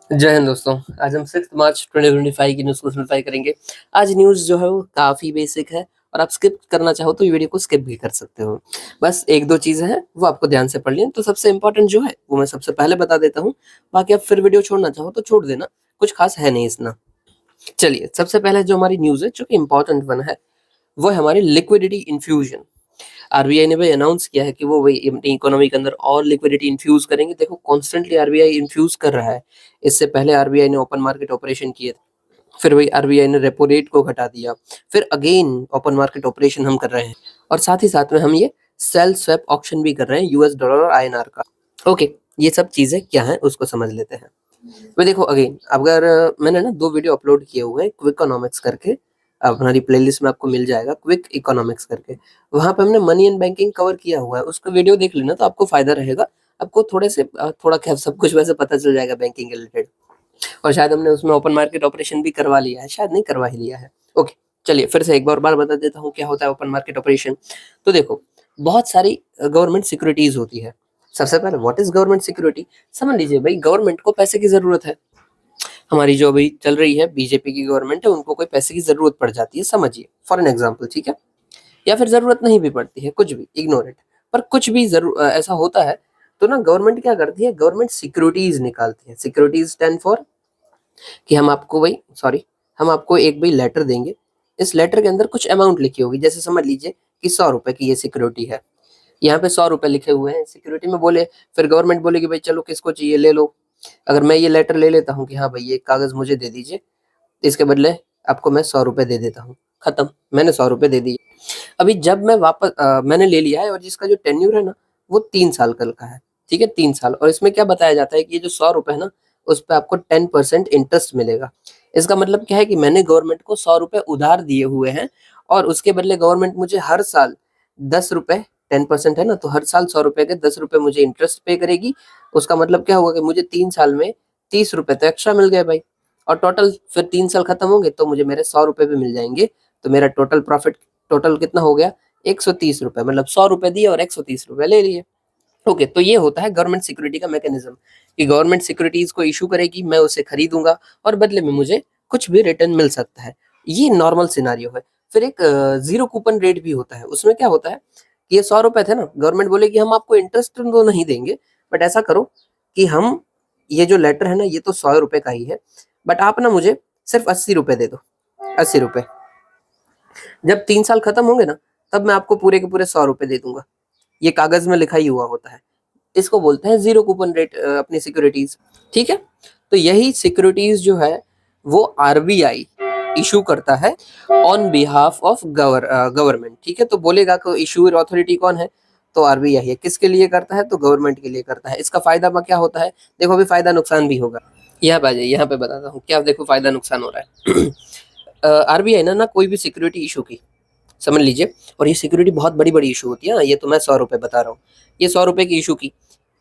जय हिंद दोस्तों। आज हम 6 मार्च 2025 की न्यूज़ को सिम्प्लीफाई करेंगे। आज न्यूज़ जो है वो काफ़ी बेसिक है और आप स्किप करना चाहो तो ये वीडियो को स्किप भी कर सकते हो। बस 1-2 चीज़ें हैं वो आपको ध्यान से पढ़ लें। तो सबसे इम्पोर्टेंट जो है वो मैं सबसे पहले बता देता हूँ, बाकी आप फिर वीडियो छोड़ना चाहो तो छोड़ देना, कुछ ख़ास है नहीं इसमें। चलिए, सबसे पहले जो हमारी न्यूज़ है जो कि इम्पोर्टेंट वन है, वो है हमारी लिक्विडिटी इन्फ्यूजन। आरबीआई ने भाई अनाउंस किया है कि वो भाई अपनी इकोनॉमी के अंदर और लिक्विडिटी इन्फ्यूज़ करेंगे। देखो कॉन्स्टेंटली आरबीआई इन्फ्यूज़ कर रहा है। इससे पहले आरबीआई ने ओपन मार्केट ऑपरेशन किए थे। फिर वही आरबीआई ने रेपो रेट को घटा दिया। फिर अगेन ओपन मार्केट ऑपरेशन हम कर रहे हैं और साथ ही साथ में हम ये सेल स्वैप ऑप्शन भी कर रहे हैं यूएस डॉलर और आईएनआर का। ओके, ये सब चीज़ें क्या हैं उसको समझ लेते हैं। मैं देखो अगेन अगर मैंने ना 2 वीडियो अपलोड किए हुए हैं क्विकोनॉमिक्स करके, अब हमारी प्लेलिस्ट में आपको मिल जाएगा क्विक इकोनॉमिक्स करके। वहाँ पे हमने मनी एंड बैंकिंग कवर किया हुआ है, उसका वीडियो देख लेना तो आपको फ़ायदा रहेगा। आपको थोड़े से थोड़ा क्या सब कुछ वैसे पता चल जाएगा बैंकिंग के रिलेटेड। और शायद हमने उसमें ओपन मार्केट ऑपरेशन भी करवा लिया है, शायद नहीं करवा ही लिया है। ओके, चलिए फिर से एक बार बता देता हूँ क्या होता है ओपन मार्केट ऑपरेशन। तो देखो, बहुत सारी गवर्नमेंट सिक्योरिटीज़ होती है। सबसे पहले व्हाट इज़ गवर्नमेंट सिक्योरिटी? समझ लीजिए भई गवर्नमेंट को पैसे की ज़रूरत है। हमारी जो अभी चल रही है बीजेपी की गवर्नमेंट है, उनको कोई पैसे की ज़रूरत पड़ जाती है समझिए, फॉर एन एग्ज़ाम्पल, ठीक है? या फिर ज़रूरत नहीं भी पड़ती है, कुछ भी, इग्नोर इट। पर कुछ भी ऐसा होता है, तो ना गवर्नमेंट क्या करती है, गवर्नमेंट सिक्योरिटीज़ निकालती है। सिक्योरिटीज़ स्टैंड फॉर कि हम आपको एक भाई लेटर देंगे। इस लेटर के अंदर कुछ अमाउंट लिखी होगी, जैसे समझ लीजिए कि ₹100 की ये सिक्योरिटी है। यहाँ पे ₹100 लिखे हुए हैं सिक्योरिटी में बोले, फिर गवर्नमेंट बोलेगी भाई चलो किसको चाहिए ले लो। अगर मैं ये लेटर ले लेता हूँ कि हाँ भाई ये कागज़ मुझे दे दीजिए, इसके बदले आपको मैं ₹100 दे देता हूँ, खत्म, मैंने ₹100 दे दिए। अभी जब मैंने ले लिया है और जिसका जो टेन्योर है ना, वो 3 साल का है, ठीक है? 3 साल, और इसमें क्या बताया जाता है कि ये जो ₹100 है ना, उस पे आपको 10% इंटरेस्ट मिलेगा। इसका मतलब क्या है कि मैंने गवर्नमेंट को ₹100 उधार दिए हुए हैं और उसके बदले गवर्नमेंट मुझे हर साल ₹10, 10% है ना, तो हर साल ₹100 के ₹10 मुझे इंटरेस्ट पे करेगी। उसका मतलब क्या हुआ कि मुझे 3 साल में ₹30 तो एक्स्ट्रा मिल गए भाई, और टोटल फिर 3 साल खत्म होंगे तो मुझे मेरे ₹100 भी मिल जाएँगे। तो मेरा टोटल कितना हो गया? ₹130, मतलब ₹100 दिए और ₹130 ले लिए। ओके, तो ये होता है गवर्नमेंट सिक्योरिटी का मैकेनिज़्म कि गवर्नमेंट सिक्योरिटीज़ को इश्यू करेगी, मैं उसे खरीदूँगा और बदले में मुझे कुछ भी रिटर्न मिल सकता है। ये नॉर्मल सिनेरियो है। फिर एक ज़ीरो कूपन रेट भी होता है। उसमें क्या होता है कि ये ₹100 थे ना, गवर्नमेंट बोलेगी हम आपको इंटरेस्ट तो नहीं देंगे, बट ऐसा करो कि हम ये जो लेटर है ना, ये तो ₹100 का ही है, बट आप ना मुझे सिर्फ़ ₹80 दे दो, ₹80। जब 3 साल खत्म होंगे ना, तब मैं आपको पूरे के पूरे ₹100 दे दूँगा। ये कागज़ में लिखा ही हुआ होता है। इसको बोलते हैं ज़ीरो कूपन रेट अपनी सिक्योरिटीज़, ठीक है? तो यही सिक्योरिटीज़ जो है वो आरबीआई इश्यू करता है ऑन बिहाफ ऑफ गवर्नमेंट, ठीक है? तो बोलेगा कि इश्यूर अथॉरिटी कौन है? तो आरबीआई है। किसके लिए करता है? तो गवर्नमेंट के लिए करता है। इसका फ़ायदा क्या होता है? देखो अभी फ़ायदा नुकसान भी होगा। यहाँ पे आ जाइए, यहाँ पे बताता हूँ क्या देखो फ़ायदा नुकसान हो रहा है। आरबीआई ना कोई भी सिक्योरिटी इश्यू की, समझ लीजिए, और ये सिक्योरिटी बहुत बड़ी-बड़ी इश्यू होती है, हाँ, ये तो मैं ₹100 बता रहा हूँ। ये ₹100 की इश्यू की,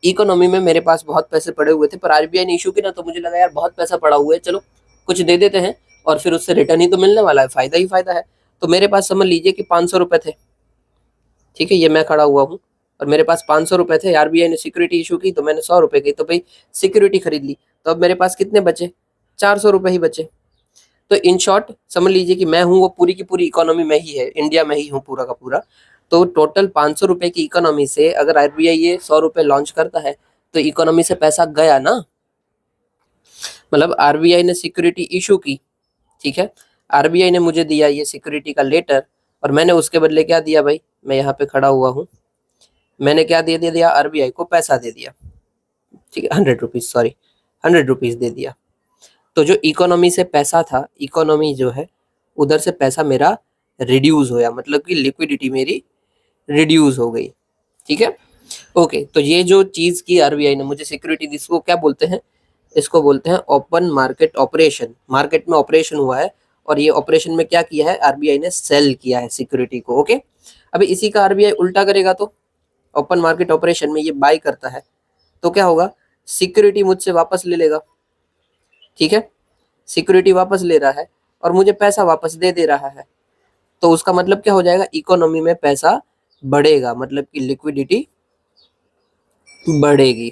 इकोनॉमी में मेरे पास बहुत पैसे पड़े हुए थे, पर आरबीआई ने इश्यू की ना, तो मुझे लगा यार बहुत पैसा पड़ा हुआ है, चलो कुछ दे देते हैं और फिर उससे रिटर्न ही तो मिलने वाला है, फ़ायदा ही फ़ायदा है। तो मेरे पास समझ लीजिए कि ₹500 थे, ठीक है? ये मैं खड़ा हुआ हूँ और मेरे पास ₹500 थे, आरबीआई ने सिक्योरिटी इश्यू की तो मैंने ₹100 की, तो भई सिक्योरिटी खरीद ली। तो अब मेरे पास कितने बचे? ₹400 ही बचे। तो इन शॉर्ट समझ लीजिए कि मैं हूँ वो पूरी की पूरी इकोनॉमी में ही है, इंडिया में ही हूँ पूरा का पूरा। तो टोटल ₹500 की इकोनॉमी से अगर आरबीआई ये ₹100 लॉन्च करता है, तो इकोनॉमी से पैसा गया ना। मतलब आरबीआई ने सिक्योरिटी इश्यू की, ठीक है? आरबीआई ने मुझे दिया ये सिक्योरिटी का लेटर और मैंने उसके बदले क्या दिया भाई? मैं यहाँ पे खड़ा हुआ हूँ। मैंने क्या दे दिया आरबीआई को? पैसा दे दिया, ठीक है? ₹100 सॉरी, ₹100 दे दिया। तो जो इकोनॉमी से पैसा था, इकोनॉमी जो है, उधर से पैसा मेरा रिड्यूस होया, मतलब कि लिक्विडिटी मेरी रिड्यूस हो गई, ठीक है? ओके, तो ये जो चीज़ की आरबीआई ने मुझे सिक्योरिटी दी, इसको क्या बोलते हैं? इसको बोलते हैं ओपन मार्केट ऑपरेशन। मार्केट में ऑपरेशन हुआ है और ये ऑपरेशन में क्या किया है? आरबीआई ने सेल किया है सिक्योरिटी को, ओके? अभी इसी का आरबीआई उल्टा करेगा तो ओपन मार्केट ऑपरेशन में ये बाय करता है, तो क्या होगा? सिक्योरिटी मुझसे वापस ले लेगा, ठीक है? सिक्योरिटी वापस ले रहा है और मुझे पैसा वापस दे रहा है, तो उसका मतलब क्या हो जाएगा? इकोनॉमी में पैसा बढ़ेगा, मतलब कि लिक्विडिटी बढ़ेगी।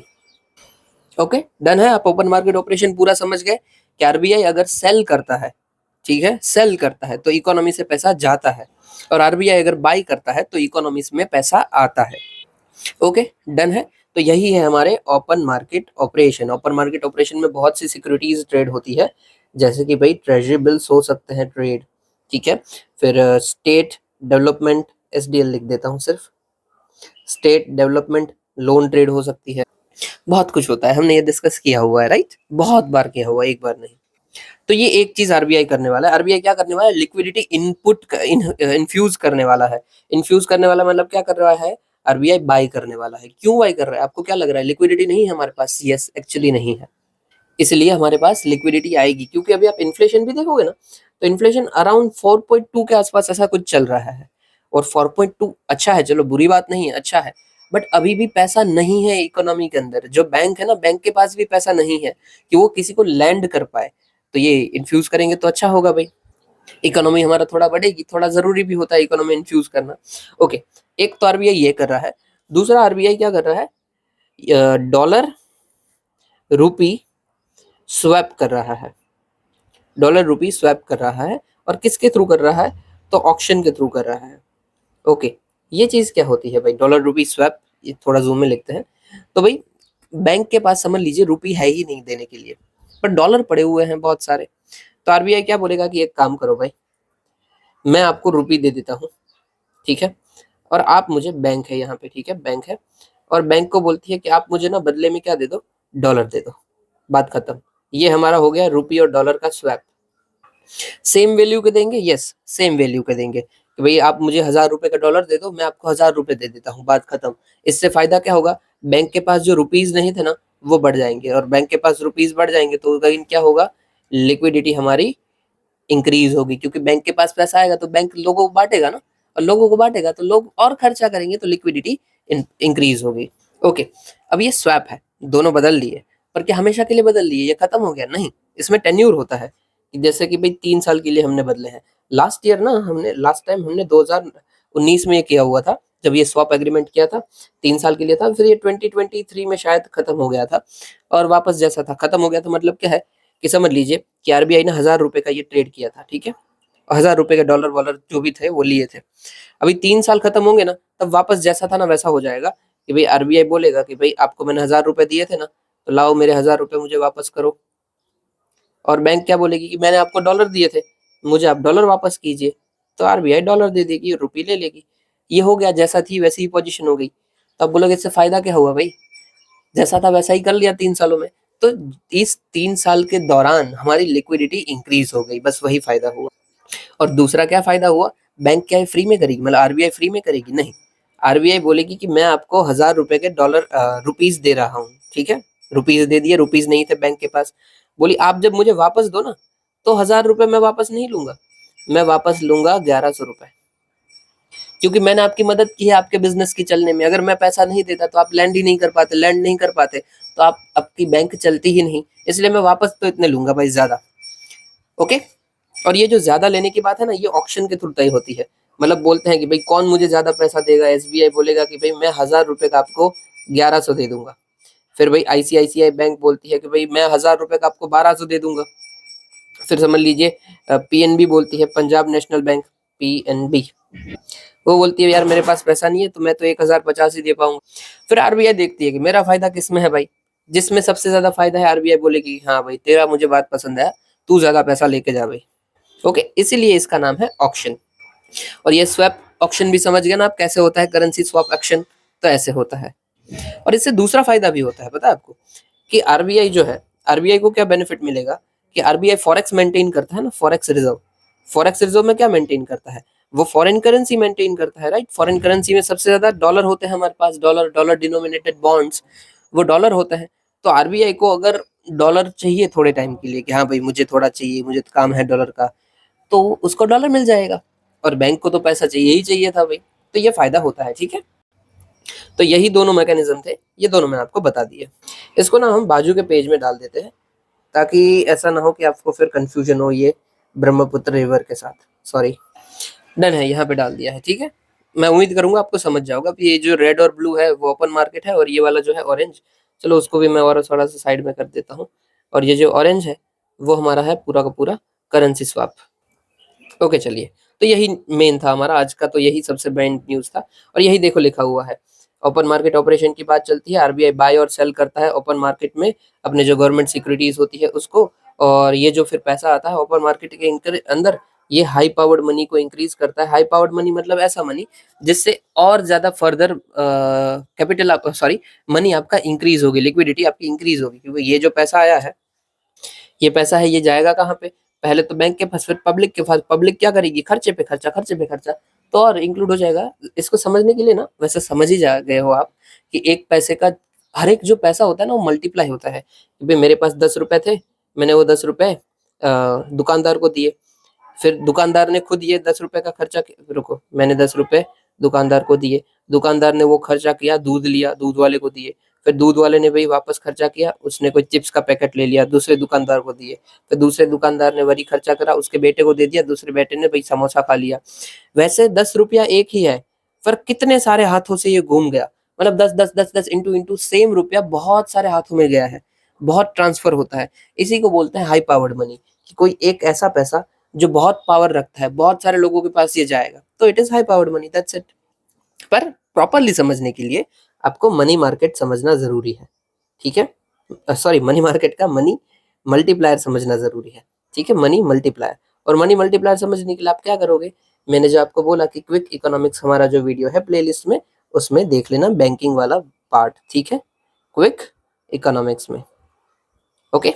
ओके, डन है। आप ओपन मार्केट ऑपरेशन पूरा समझ गए कि आरबीआई अगर सेल करता है, ठीक है, सेल करता है तो इकोनॉमी से पैसा जाता है, और आरबीआई अगर बाई करता है तो इकोनॉमी में पैसा आता है। ओके, डन है। तो यही है हमारे open market operation. Open market operation में बहुत सी सिक्योरिटीज ट्रेड होती है, जैसे कि भाई ट्रेजरी बिल्स हो सकते हैं ट्रेड, ठीक है। फिर स्टेट डेवलपमेंट, एसडीएल लिख देता हूँ सिर्फ, स्टेट डेवलपमेंट लोन ट्रेड हो सकती है। बहुत कुछ होता है, हमने ये डिस्कस किया हुआ है, राइट, बहुत बार किया हुआ है, एक बार नहीं। तो ये एक चीज आरबीआई करने वाला है। आरबीआई क्या करने वाला है? लिक्विडिटी इनपुट इन्फ्यूज करने वाला है। इन्फ्यूज करने वाला मतलब क्या कर रहा है? आरबीआई बाई करने वाला है। क्यों बाई कर रहा है? आपको क्या लग रहा है? लिक्विडिटी नहीं है हमारे पास? यस, एक्चुअली नहीं है, इसलिए हमारे पास लिक्विडिटी आएगी। क्योंकि अभी आप इन्फ्लेशन भी देखोगे ना, तो इन्फ्लेशन अराउंड 4.2 के आसपास ऐसा कुछ चल रहा है। और 4.2 अच्छा है, चलो बुरी बात नहीं है, अच्छा है। बट अभी भी पैसा नहीं है इकोनॉमी के अंदर। जो बैंक है ना, बैंक के पास भी पैसा नहीं है कि वो किसी को लैंड कर पाए। तो ये इन्फ्यूज करेंगे तो अच्छा होगा भाई, इकोनॉमी हमारा थोड़ा बढ़ेगी। थोड़ा जरूरी भी होता है इकोनॉमी इन्फ्यूज करना। ओके, एक तो आरबीआई ये कर रहा है। दूसरा आरबीआई क्या कर रहा है? डॉलर रूपी स्वैप कर रहा है। डॉलर रूपी स्वैप कर रहा है। और किसके थ्रू कर रहा है? तो ऑक्शन के थ्रू कर रहा है। ओके, ये चीज क्या होती है भाई, डॉलर रूपी स्वैप? ये थोड़ा जूम में लिखते हैं। तो भाई बैंक के पास समझ लीजिए रुपी है ही नहीं देने के लिए, पर डॉलर पड़े हुए हैं बहुत सारे। तो आरबीआई क्या बोलेगा कि एक काम करो भाई, मैं आपको रुपी दे देता हूँ, ठीक है, और आप मुझे, बैंक है यहाँ पे, ठीक है, बैंक है, और बैंक को बोलती है कि आप मुझे ना बदले में क्या दे दो? डॉलर दे दो। बात खत्म। ये हमारा हो गया रुपी और डॉलर का स्वैप। सेम वैल्यू के देंगे? यस, सेम वैल्यू के देंगे कि भाई आप मुझे 1000 रुपए का डॉलर दे दो, मैं आपको 1000 रुपए दे देता हूँ, बात खत्म। इससे फायदा क्या होगा? बैंक के पास जो रुपीज नहीं थे ना, वो बढ़ जाएंगे, और बैंक के पास रुपीज बढ़ जाएंगे तो कहीं क्या होगा? लिक्विडिटी हमारी इंक्रीज होगी, क्योंकि बैंक के पास पैसा आएगा तो बैंक लोगों को बांटेगा ना, और लोगों को बांटेगा तो लोग और खर्चा करेंगे, तो लिक्विडिटी इंक्रीज होगी। ओके, अब ये स्वैप है, दोनों बदल लिए। पर क्या हमेशा के लिए बदल लिए? ये खत्म हो गया? नहीं, इसमें टेन्यूर होता है। जैसे कि भाई 3 साल के लिए हमने बदले हैं। लास्ट ईयर ना, हमने लास्ट टाइम हमने 2019 में ये किया हुआ था, जब ये स्वैप एग्रीमेंट किया था, 3 साल के लिए था। फिर ये 2023 में शायद खत्म हो गया था, और वापस जैसा था खत्म हो गया। तो मतलब क्या है कि समझ लीजिए कि आरबीआई ने 1000 रुपए का ये ट्रेड किया था, ठीक है, 1000 रुपए के डॉलर वॉलर जो भी थे वो लिए थे। अभी 3 साल खत्म होंगे ना, तब वापस जैसा था ना वैसा हो जाएगा, कि भाई आरबीआई बोलेगा कि भाई आपको मैंने 1000 रुपए दिए थे ना, तो लाओ मेरे 1000 रुपए मुझे वापस करो। और बैंक क्या बोलेगी कि मैंने आपको डॉलर दिए थे, मुझे आप डॉलर वापस कीजिए। तो आरबीआई डॉलर दे देगी, रुपये ले लेगी। ये हो गया, जैसा थी वैसी ही पोजीशन हो गई। तो आप बोलोगे इससे फायदा क्या हुआ भाई? जैसा था वैसा ही कर लिया 3 सालों में। तो इस 3 साल के दौरान हमारी लिक्विडिटी इंक्रीज हो गई, बस वही फायदा हुआ। और दूसरा क्या फायदा हुआ? बैंक क्या है, फ्री में करेगी? मतलब आरबीआई फ्री में करेगी? नहीं, आरबीआई बोलेगी कि मैं आपको 1000 रुपए के डॉलर रुपीज दे रहा हूँ, ठीक है, रुपीज दे दिए, रुपीज नहीं थे बैंक के पास। बोली आप जब मुझे वापस दो ना, तो 1000 रुपए मैं वापस नहीं लूंगा, मैं वापस लूंगा 1100 रुपए। क्योंकि मैंने आपकी मदद की है आपके बिजनेस की चलने में। अगर मैं पैसा नहीं देता तो आप लैंड ही नहीं कर पाते, लैंड नहीं कर पाते तो आप आपकी बैंक चलती ही नहीं। इसलिए मैं वापस तो इतने लूंगा भाई, ज्यादा। ओके, और ये जो ज्यादा लेने की बात है ना, ये ऑक्शन के थ्रू तय होती है। मतलब बोलते हैं कि भाई कौन मुझे ज्यादा पैसा देगा? एसबीआई बोलेगा कि भाई मैं 1000 रुपए का आपको 1100 दे दूंगा। फिर भाई आईसीआईसीआई बैंक बोलती है कि भाई मैं 1000 रुपए का आपको 1200 दे दूंगा। फिर समझ लीजिए पीएनबी बोलती है, पंजाब नेशनल बैंक, पीएनबी, वो बोलती है यार मेरे पास पैसा नहीं है, तो मैं तो 1050 ही दे पाऊंगा। फिर आरबीआई देखती है कि मेरा फायदा किसमें है भाई? जिसमें सबसे ज्यादा फायदा है, आरबीआई बोलेगी हाँ भाई तेरा मुझे बात पसंद है, तू ज्यादा पैसा लेके जा भाई। ओके, इसीलिए इसका नाम है ऑक्शन। और ये स्वैप ऑक्शन भी समझ गए ना आप कैसे होता है? करेंसी स्वैप ऑक्शन, तो ऐसे होता है। और इससे दूसरा फायदा भी होता है, पता है आपको? कि आरबीआई जो है, आरबीआई को क्या बेनिफिट मिलेगा? कि आरबीआई फॉरेक्स मेंटेन करता है ना, फॉरेक्स रिजर्व। फॉरेक्स रिजर्व में क्या मेंटेन करता है? वो फॉरेन करेंसी मेंटेन करता है, राइट। फॉरेन करेंसी में सबसे ज्यादा डॉलर होते हैं हमारे पास, डॉलर, डॉलर डिनोमिनेटेड बॉन्ड्स, वो डॉलर होते हैं। तो आरबीआई को अगर डॉलर चाहिए थोड़े टाइम के लिए, कि हाँ भाई मुझे थोड़ा चाहिए, मुझे काम है डॉलर का, तो उसको डॉलर मिल जाएगा। और बैंक को तो पैसा चाहिए ही चाहिए था भाई, तो ये फायदा होता है, ठीक है। तो यही दोनों मैकेनिज्म थे, ये दोनों मैं आपको बता दिए। इसको ना हम बाजू के पेज में डाल देते हैं, ताकि ऐसा ना हो कि आपको फिर कंफ्यूजन हो ये ब्रह्मपुत्र रिवर के साथ। सॉरी, डन है, यहाँ पे डाल दिया है, ठीक है। मैं उम्मीद करूंगा आपको समझ जाओगा कि ये जो रेड और ब्लू है वो ओपन मार्केट है, और ये वाला जो है ऑरेंज चलो उसको भी मैं और थोड़ा सा साइड में कर देता हूँ। और ये जो ऑरेंज है वो हमारा है पूरा का पूरा करेंसी स्वैप। ओके चलिए, तो यही मेन था हमारा आज का, तो यही सबसे मेन न्यूज़ था। और यही देखो लिखा हुआ है, ओपन मार्केट ऑपरेशन की बात चलती है, आरबीआई बाय और सेल करता है ओपन मार्केट में अपने जो गवर्नमेंट सिक्योरिटीज होती है उसको। और ये जो फिर पैसा आता है ओपन मार्केट के अंदर, ये हाई पावर्ड मनी को इंक्रीज करता है। हाई पावर्ड मनी मतलब ऐसा मनी जिससे और ज्यादा फर्दर कैपिटल आप सॉरी मनी आपका इंक्रीज होगी, लिक्विडिटी आपकी इंक्रीज होगी, क्योंकि ये जो पैसा आया है, ये पैसा है, ये जाएगा कहाँ पे? पहले तो बैंक के पास, फिर पब्लिक के पास। पब्लिक क्या करेगी? खर्चे पे खर्चा, खर्चे पे खर्चा, तो और इंक्लूड हो जाएगा। इसको समझने के लिए ना, वैसे समझ ही जा गए हो आप कि एक पैसे का, हर एक जो पैसा होता है ना वो मल्टीप्लाई होता है। कि भाई मेरे पास 10 रुपए थे, मैंने वो 10 रुपए दुकानदार को दिए, फिर दुकानदार ने खुद ये 10 रुपए का खर्चा रुको, मैंने 10 रुपए दुकानदार को दिए, दुकानदार ने वो खर्चा किया, दूध लिया, दूध वाले को दिए, फिर दूध वाले ने भाई वापस खर्चा किया, उसने कोई चिप्स का पैकेट ले लिया, दूसरे दुकानदार को दिए, फिर दूसरे दुकानदार ने वही खर्चा करा, उसके बेटे को दे दिया, दूसरे बेटे ने भाई समोसा खा लिया। वैसे 10 रुपया एक ही है, पर कितने सारे हाथों से ये घूम गया। मतलब 10 10 10 10 इंटू इंटू सेम रुपया बहुत सारे हाथों में गया है, बहुत ट्रांसफर होता है। इसी को बोलते हैं हाई पावर्ड मनी, कि कोई एक ऐसा पैसा जो बहुत पावर रखता है, बहुत सारे लोगों के पास ये जाएगा, तो it is high powered money, that's it. पर प्रॉपरली समझने के लिए आपको मनी मार्केट समझना जरूरी है, ठीक है? सॉरी, मनी मार्केट का मनी मल्टीप्लायर समझना जरूरी है, ठीक है? Money multiplier. और मनी मल्टीप्लायर समझने के लिए आप क्या करोगे? मैंने जो आपको बोला कि क्विक इकोनॉमिक्स हमारा जो वीडियो है प्लेलिस्ट में, उसमें देख लेना बैंकिंग वाला पार्ट, ठीक है? क्विक इकोनॉमिक्स में। ओके,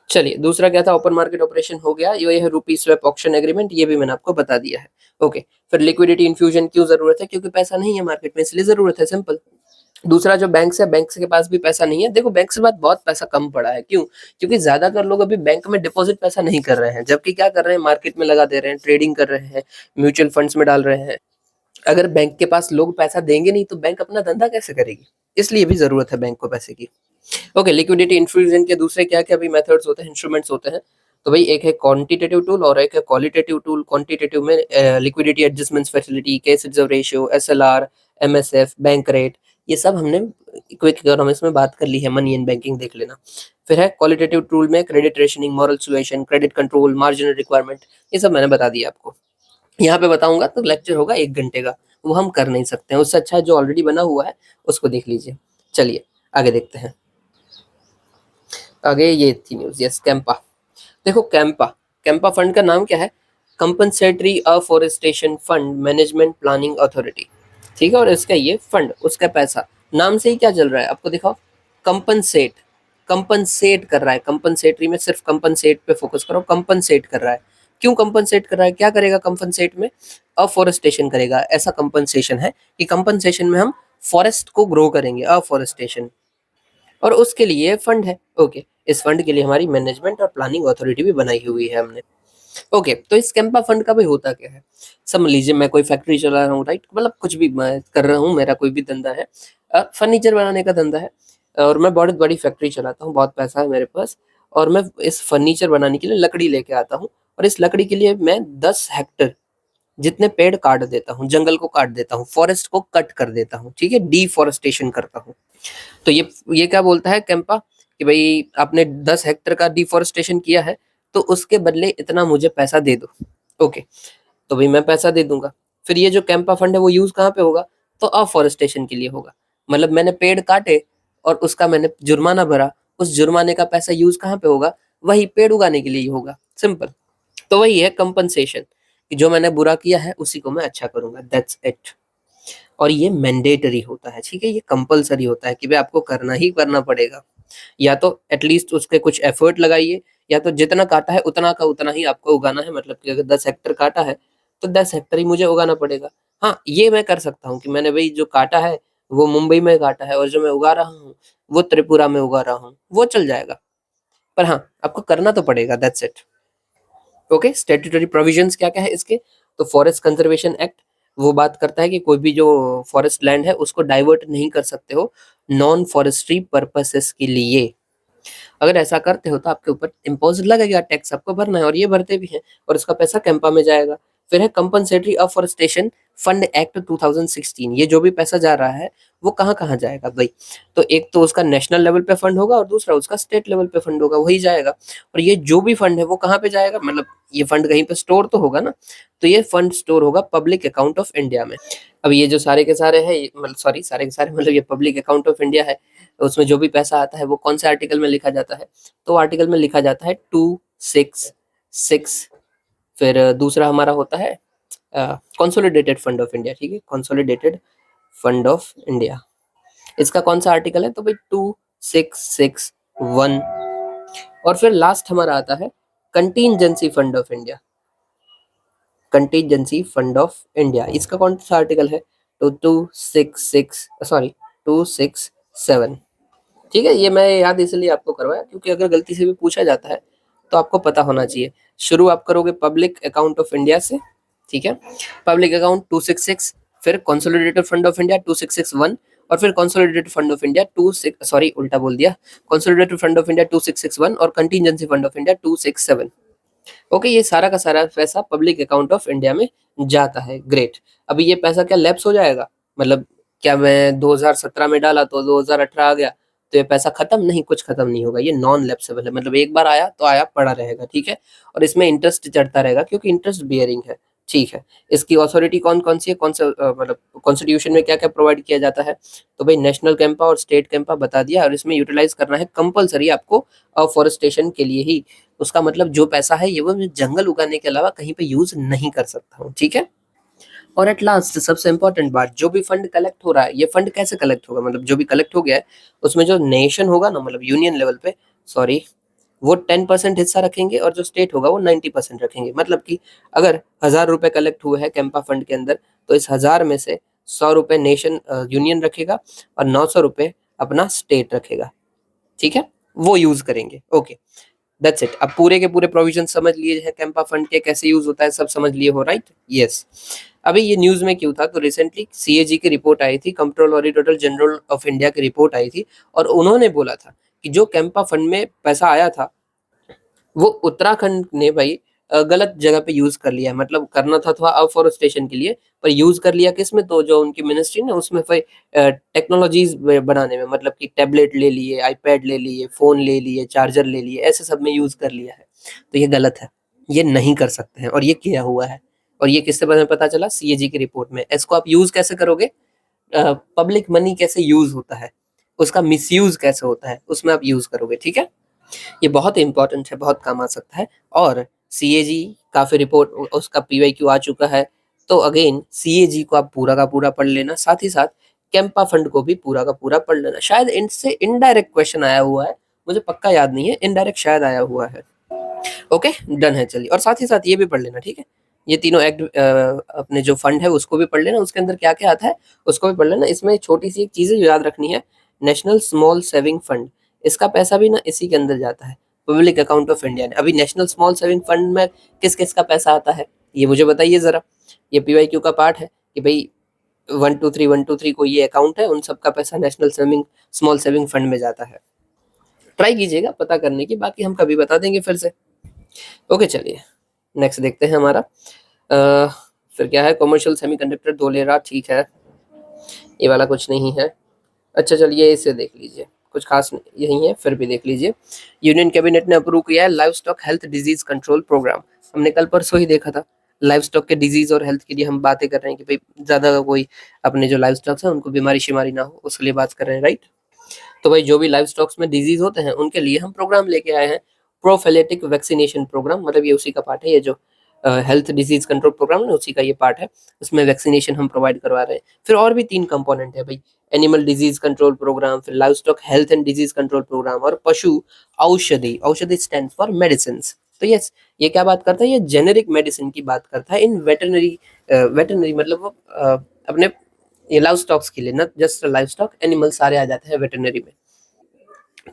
चलिए दूसरा क्या था? ओपन मार्केट ऑपरेशन हो गया, ये है रुपी स्वैप ऑक्शन एग्रीमेंट, ये भी मैंने आपको बता दिया है। ओके, फिर लिक्विडिटी इन्फ्यूजन क्यों जरूरत है? क्योंकि पैसा नहीं है मार्केट में, इसलिए जरूरत है, सिंपल। दूसरा जो बैंक है, बैंक के पास भी पैसा नहीं है। देखो बैंक से बात बहुत पैसा कम पड़ा है, क्यों? क्योंकि ज्यादातर लोग अभी बैंक में डिपॉजिट पैसा नहीं कर रहे हैं, जबकि क्या कर रहे हैं? मार्केट में लगा दे रहे हैं, ट्रेडिंग कर रहे हैं, म्यूचुअल फंड्स में डाल रहे हैं। अगर बैंक के पास लोग पैसा देंगे नहीं तो बैंक अपना धंधा कैसे करेगी? इसलिए भी जरूरत है बैंक को पैसे की। ओके, लिक्विडिटी इन्फ्यूजन के दूसरे क्या क्या भी मेथड्स होते हैं, इंस्ट्रूमेंट्स होते हैं। तो भाई एक है क्वांटिटेटिव टूल और एक है क्वालिटेटिव टूल। क्वांटिटेटिव में liquidity adjustment facility, cash reserve ratio, SLR, MSF, bank rate, ये सब हमने क्विक इकोनॉमिक्स में बात कर ली है, मनी एंड बैंकिंग देख लेना। फिर है क्वालिटेटिव टूल में credit rationing, moral suasion, credit control, marginal requirement, ये सब मैंने बता दिया आपको। यहाँ पे बताऊंगा तो लेक्चर होगा 1 घंटे का, वो हम कर नहीं सकते हैं। उससे अच्छा जो ऑलरेडी बना हुआ है उसको देख लीजिए। चलिए आगे देखते हैं। आगे ये थी न्यूज, यस, कैंपा। देखो कैंपा, कैंपा फंड का नाम क्या है? Compensatory afforestation fund management planning authority, ठीक है? और इसका ये फंड, उसका पैसा, नाम से ही क्या चल रहा है आपको दिखाओ, कंपनसेट, कंपनसेट कर रहा है। कंपनसेटरी में सिर्फ कंपनसेट पे फोकस करो, कंपनसेट कर रहा है। क्यों कंपनसेट कर रहा है? क्या करेगा कंपनसेट में? अफॉरेस्टेशन करेगा। ऐसा कंपनसेशन है कि कंपनसेशन में हम फॉरेस्ट को ग्रो करेंगे, अफॉरेस्टेशन, और उसके लिए फंड है। ओके, इस फंड के लिए हमारी मैनेजमेंट और प्लानिंग अथॉरिटी भी बनाई हुई है हमने। ओके, तो इस कैंपा फंड का भी होता क्या है? समझ लीजिए मैं कोई फैक्ट्री चला रहा हूँ, राइट? मतलब कुछ भी मैं कर रहा हूँ, मेरा कोई भी धंधा है, फर्नीचर बनाने का धंधा है, और मैं बहुत बड़ी फैक्ट्री चलाता हूँ, बहुत पैसा है मेरे पास, और मैं इस फर्नीचर बनाने के लिए लकड़ी लेके आता हूँ, और इस लकड़ी के लिए मैं 10 हेक्टर जितने पेड़ काट देता हूँ, जंगल को काट देता हूँ, फॉरेस्ट को कट कर देता हूँ, ठीक है? डिफॉरेस्टेशन करता हूँ। तो ये क्या बोलता है कैंपा कि भाई आपने 10 हेक्टर का डिफॉरेस्टेशन किया है, तो उसके बदले इतना मुझे पैसा दे दो। ओके, तो भाई मैं पैसा दे दूंगा। फिर ये जो कैंपा फंड है वो यूज कहाँ पे होगा? तो अफॉरेस्टेशन के लिए होगा। मतलब मैंने पेड़ काटे और उसका मैंने जुर्माना भरा, उस जुर्माने का पैसा यूज कहाँ पे होगा? वही पेड़ उगाने के लिए ही होगा, सिंपल। तो वही है कंपनसेशन, कि जो मैंने बुरा किया है उसी को मैं अच्छा करूंगा, दैट्स इट। और ये मैंडेटरी होता है, ठीक है? ये कंपलसरी होता है कि भाई आपको करना ही करना पड़ेगा। या तो एटलीस्ट उसके कुछ एफर्ट लगाइए, या तो जितना काटा है उतना का उतना ही आपको उगाना है। मतलब कि अगर 10 हेक्टर काटा है तो 10 हेक्टर ही मुझे उगाना पड़ेगा। हाँ, ये मैं कर सकता हूँ कि मैंने भाई जो काटा है वो मुंबई में काटा है, और जो मैं उगा रहा हूँ वो त्रिपुरा में उगा रहा हूँ, वो चल जाएगा। पर हाँ, आपको करना तो पड़ेगा, that's it. Okay, statutory provisions क्या क्या है इसके? तो फॉरेस्ट कंजर्वेशन एक्ट वो बात करता है कि कोई भी जो फॉरेस्ट लैंड है उसको डाइवर्ट नहीं कर सकते हो नॉन फॉरेस्ट्री पर्पसेस के लिए। अगर ऐसा करते हो तो आपके ऊपर इम्पोज लगेगा, टैक्स आपको भरना है, और ये भरते भी हैं, और उसका पैसा कैंपा में जाएगा। फिर है कंपनसेटरी अफॉरेस्टेशन फंड एक्ट 2016, ये जो भी पैसा जा रहा है वो कहाँ कहाँ जाएगा भाई? तो एक तो उसका नेशनल लेवल पे फंड होगा और दूसरा उसका स्टेट लेवल पे फंड होगा, वही जाएगा। और ये जो भी फंड है वो कहाँ पे जाएगा, मतलब ये फंड कहीं पे स्टोर तो होगा ना, तो ये फंड स्टोर होगा पब्लिक अकाउंट ऑफ इंडिया में। अब ये जो सारे के सारे है, मतलब सॉरी सारे के सारे मतलब ये पब्लिक अकाउंट ऑफ इंडिया है, उसमें जो भी पैसा आता है वो कौन से आर्टिकल में लिखा जाता है? तो आर्टिकल में लिखा जाता है 266। फिर दूसरा हमारा होता है कंसोलिडेटेड फंड ऑफ इंडिया, ठीक है, कंसोलिडेटेड फंड ऑफ इंडिया, इसका कौन सा आर्टिकल है? तो भाई 2661। और फिर लास्ट हमारा आता है contingency fund of India, contingency fund of India, इसका कौन सा आर्टिकल है? तो 266, सॉरी 267। ठीक है, ये मैं याद इसलिए आपको करवाया क्योंकि अगर गलती से भी पूछा जाता है तो आपको पता होना चाहिए। शुरू आप करोगे पब्लिक अकाउंट ऑफ इंडिया से, ठीक है, पब्लिक अकाउंट 266, फिर कंसोलिडेटेड फंड ऑफ इंडिया 2661, और फिर consolidated fund of India 26, sorry उल्टा बोल दिया, कंसोलिडेटेड फंड ऑफ इंडिया 2661 और contingency fund of India 267। Okay, ये सारा का सारा पैसा पब्लिक अकाउंट ऑफ इंडिया में जाता है। ग्रेट। अभी ये पैसा क्या लैप्स हो जाएगा, मतलब क्या मैं 2017 में डाला तो 2018 आ गया तो ये पैसा खत्म? नहीं, कुछ खत्म नहीं होगा, ये नॉन लैप्सेबल है, मतलब एक बार आया तो आया पड़ा रहेगा, ठीक है। और इसमें इंटरेस्ट चढ़ता रहेगा क्योंकि इंटरेस्ट बियरिंग है, ठीक है। इसकी अथॉरिटी कौन कौन सी है, कौन सा मतलब कॉन्स्टिट्यूशन में क्या क्या प्रोवाइड किया जाता है? तो भाई नेशनल कैंपा और स्टेट कैंपा बता दिया, और इसमें यूटिलाइज करना है कंपलसरी आपको फॉरेस्टेशन के लिए ही। उसका मतलब जो पैसा है ये वो मैं जंगल उगाने के अलावा कहीं पे यूज नहीं कर सकता हूँ, ठीक है। और एट लास्ट सबसे इंपॉर्टेंट बात, जो भी फंड कलेक्ट हो रहा है ये फंड कैसे कलेक्ट होगा, मतलब जो भी कलेक्ट हो गया है उसमें जो नेशन होगा ना, मतलब यूनियन लेवल पे, सॉरी, वो 10% हिस्सा रखेंगे और जो स्टेट होगा वो 90% रखेंगे। मतलब कि अगर 1000 रुपए कलेक्ट हुए हैं कैंपा फंड के अंदर, तो इस 1000 में से 100 रुपए नेशन यूनियन रखेगा और 900 रुपए अपना स्टेट रखेगा, ठीक है, वो यूज करेंगे। Okay, that's it. अब पूरे के पूरे प्रोविजन समझ लिए हैं कैंपा फंड के, कैसे यूज होता है सब समझ लिए हो, राइट? यस। अभी ये न्यूज में क्यों था, तो रिसेंटली सीएजी की रिपोर्ट आई थी, control auditor general of India की रिपोर्ट आई थी, और उन्होंने बोला था कि जो कैंपा फंड में पैसा आया था वो उत्तराखंड ने भाई गलत जगह पे यूज कर लिया है। मतलब करना था थोड़ा अफॉरेस्टेशन के लिए, पर यूज कर लिया किसमें, तो जो उनकी मिनिस्ट्री ने उसमें फिर टेक्नोलॉजीज बनाने में, मतलब कि टैबलेट ले लिए, आईपैड ले लिए, फोन ले लिए, चार्जर ले लिए, ऐसे सब में यूज कर लिया है। तो ये गलत है, ये नहीं कर सकते हैं, और ये किया हुआ है। और ये किससे पता चला? सीएजी की रिपोर्ट में। इसको आप यूज कैसे करोगे, पब्लिक मनी कैसे यूज होता है, उसका मिसयूज कैसे होता है, उसमें आप यूज करोगे, ठीक है। ये बहुत इंपॉर्टेंट है, बहुत काम आ सकता है। और सीएजी का फिर रिपोर्ट उसका पीवाईक्यू आ चुका है, तो अगेन सीएजी को आप पूरा का पूरा पढ़ लेना, साथ ही साथ कैंपा फंड को भी पूरा का पूरा पढ़ लेना। शायद इनसे इनडायरेक्ट क्वेश्चन आया हुआ है, मुझे पक्का याद नहीं है, इनडायरेक्ट शायद आया हुआ है। ओके, डन है, चलिए। और साथ ही साथ ये भी पढ़ लेना, ठीक है, ये तीनों एक्ट अपने जो फंड है उसको भी पढ़ लेना, उसके अंदर क्या क्या आता है उसको भी पढ़ लेना। इसमें छोटी सी एक चीज़ है जो याद रखनी है, नेशनल स्मॉल सेविंग फंड, इसका पैसा भी ना इसी के अंदर जाता है, पब्लिक अकाउंट ऑफ इंडिया ने। अभी नेशनल स्मॉल सेविंग फंड में किस किस का पैसा आता है ये मुझे बताइए ज़रा। ये पीवाईक्यू का पार्ट है कि भाई 123 को ये अकाउंट है, उन सबका पैसा national saving small saving fund में जाता है। ट्राई कीजिएगा पता करने की, बाकी हम कभी बता देंगे फिर से। ओके, चलिए नेक्स्ट देखते हैं हमारा। फिर क्या है, कमर्शियल सेमीकंडक्टर 2 ले रहा, ठीक है, ये वाला कुछ नहीं है। अच्छा चलिए इसे देख लीजिए, कुछ खास नहीं यही है, फिर भी देख लीजिए। यूनियन कैबिनेट ने अप्रूव किया है livestock health disease control programme. हमने कल परसों ही देखा था, लाइव स्टॉक के डिजीज और हेल्थ के लिए हम बातें कर रहे हैं कि भाई ज़्यादा कोई अपने जो लाइव स्टॉक्स हैं उनको बीमारी शिमारी ना हो, उसके लिए बात कर रहे हैं, राइट। तो भाई जो भी लाइव स्टॉक्स में डिजीज होते हैं उनके लिए हम प्रोग्राम लेके आए हैं, प्रोफिलेटिक वैक्सीनेशन प्रोग्राम, मतलब ये उसी का पार्ट है, ये जो हेल्थ डिजीज कंट्रोल प्रोग्राम है उसी का ये पार्ट है, उसमें वैक्सीनेशन हम प्रोवाइड करवा रहे हैं। फिर और भी 3 कंपोनेंट है भाई, एनिमल डिजीज कंट्रोल प्रोग्राम, फिर livestock health and disease control programme, और पशु औषधि, औषधि स्टैंड फॉर मेडिसिन। तो यस, ये क्या बात करता है, ये जेनेरिक मेडिसिन की बात करता है इन वेटरनरी, वेटरनरी मतलब वो अपने ये लाइव स्टॉक्स के लिए, ना जस्ट लाइव स्टॉक, एनिमल सारे आ जाते हैं वेटरनरी में।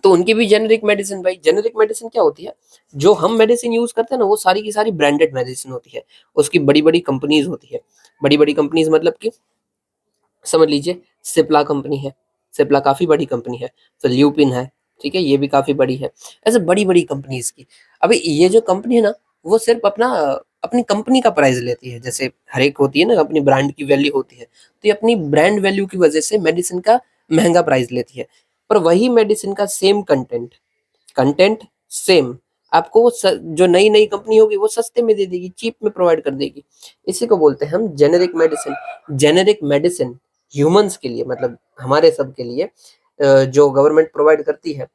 तो उनकी भी जेनेरिक मेडिसिन, भाई जेनेरिक मेडिसिन क्या होती है, जो हम मेडिसिन यूज करते हैं ना वो सारी की सारी ब्रांडेड मेडिसिन होती है, उसकी बड़ी बड़ी कंपनीज होती है। बड़ी बड़ी कंपनीज मतलब कि समझ लीजिए सिप्ला कंपनी है, सिप्ला काफी बड़ी कंपनी है, तो ल्यूपिन है, ठीक है, ये भी काफी बड़ी है। ऐसे बड़ी बड़ी कंपनीज की, अभी ये जो कंपनी है ना वो सिर्फ अपना अपनी कंपनी का प्राइस लेती है। जैसे हर एक होती है ना, अपनी ब्रांड की वैल्यू होती है, तो ये अपनी ब्रांड वैल्यू की वजह से मेडिसिन का महंगा प्राइस लेती है। पर वही मेडिसिन का सेम कंटेंट कंटेंट सेम आपको जो नई नई कंपनी होगी वो सस्ते में दे देगी, चीप में प्रोवाइड कर देगी। इसी को बोलते हैं हम generic medicine. Generic medicine humans के लिए, मतलब हमारे सब के लिए जो गवर्नमेंट प्रोवाइड करती है,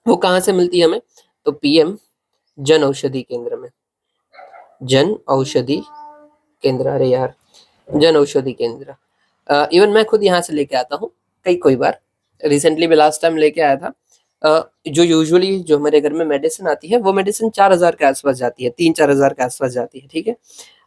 वो कहाँ से मिलती है हमें? तो पीएम जन औषधि केंद्र में। जन औषधि केंद्र, अरे यार, जन औषधि केंद्र। इवन मैं खुद यहाँ से लेके आता हूँ कोई बार। रिसेंटली मैं लास्ट टाइम लेके आया था। जो यूजुअली जो हमारे घर में मेडिसिन आती है, वो मेडिसिन 4,000 के आसपास जाती है, 3-4 हज़ार के आसपास जाती है, ठीक है।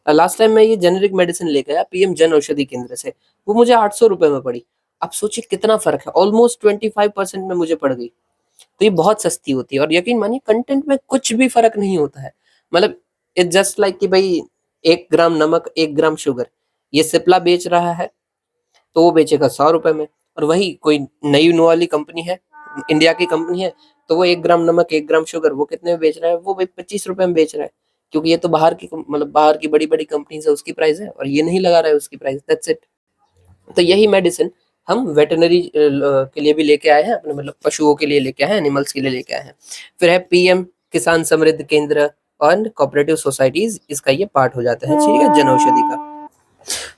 लास्ट टाइम मैं ये जेनेरिक मेडिसिन लेके आया पीएम जन औषधि केंद्र से, वो मुझे 800 रुपए में पड़ी। आप सोचिए कितना फर्क है, ऑलमोस्ट 25% में मुझे पड़ गई। तो ये बहुत सस्ती होती है, और यकीन मानिए कंटेंट में कुछ भी फर्क नहीं होता है। मतलब इट जस्ट लाइक कि भाई 1 ग्राम नमक, 1 ग्राम शुगर, ये सिप्ला बेच रहा है तो वो बेचेगा 100 रुपए में, और वही कोई नई वाली कंपनी है, इंडिया की कंपनी है, तो वो 1 ग्राम नमक, 1 ग्राम शुगर वो कितने में बेच रहा है? वो भाई 25 रुपए में बेच रहा है, क्योंकि ये तो बाहर की मतलब बाहर की बड़ी बड़ी कंपनी है, उसकी प्राइस है, और ये नहीं लगा रहा है उसकी प्राइस, दैट्स इट। तो यही मेडिसिन हम वेटनरी के लिए भी लेके आए हैं, अपने मतलब पशुओं के लिए लेके आए हैं, एनिमल्स के लिए लेके आए हैं। फिर है पीएम किसान समृद्धि केंद्र और कोऑपरेटिव सोसाइटीज, इसका ये पार्ट हो जाता है, ठीक है, जन औषधि का।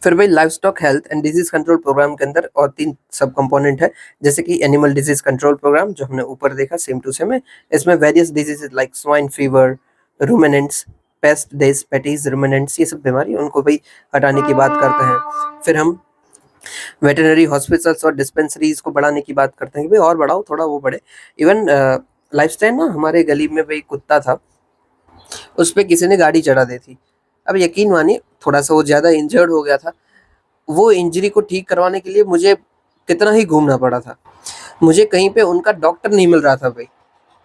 फिर भाई livestock health and disease control programme के अंदर और 3 सब कंपोनेंट है, जैसे कि एनिमल डिजीज कंट्रोल प्रोग्राम जो हमने ऊपर देखा सेम टू सेम है। इसमें various diseases like swine fever, ruminants, paste days patties ruminants, ये सब बीमारी उनको भाई हटाने की बात करते हैं। फिर हम वेटरनरी हॉस्पिटल्स और डिस्पेंसरीज को बढ़ाने की बात करते हैं कि भाई और बढ़ाओ, थोड़ा वो बढ़े। इवन लाइफ टाइम ना हमारे गली में भाई कुत्ता था, उस पे किसी ने गाड़ी चढ़ा दी थी। अब यकीन मानिए थोड़ा सा वो ज़्यादा इंजर्ड हो गया था, वो इंजरी को ठीक करवाने के लिए मुझे कितना ही घूमना पड़ा था। मुझे कहीं पे उनका डॉक्टर नहीं मिल रहा था भाई,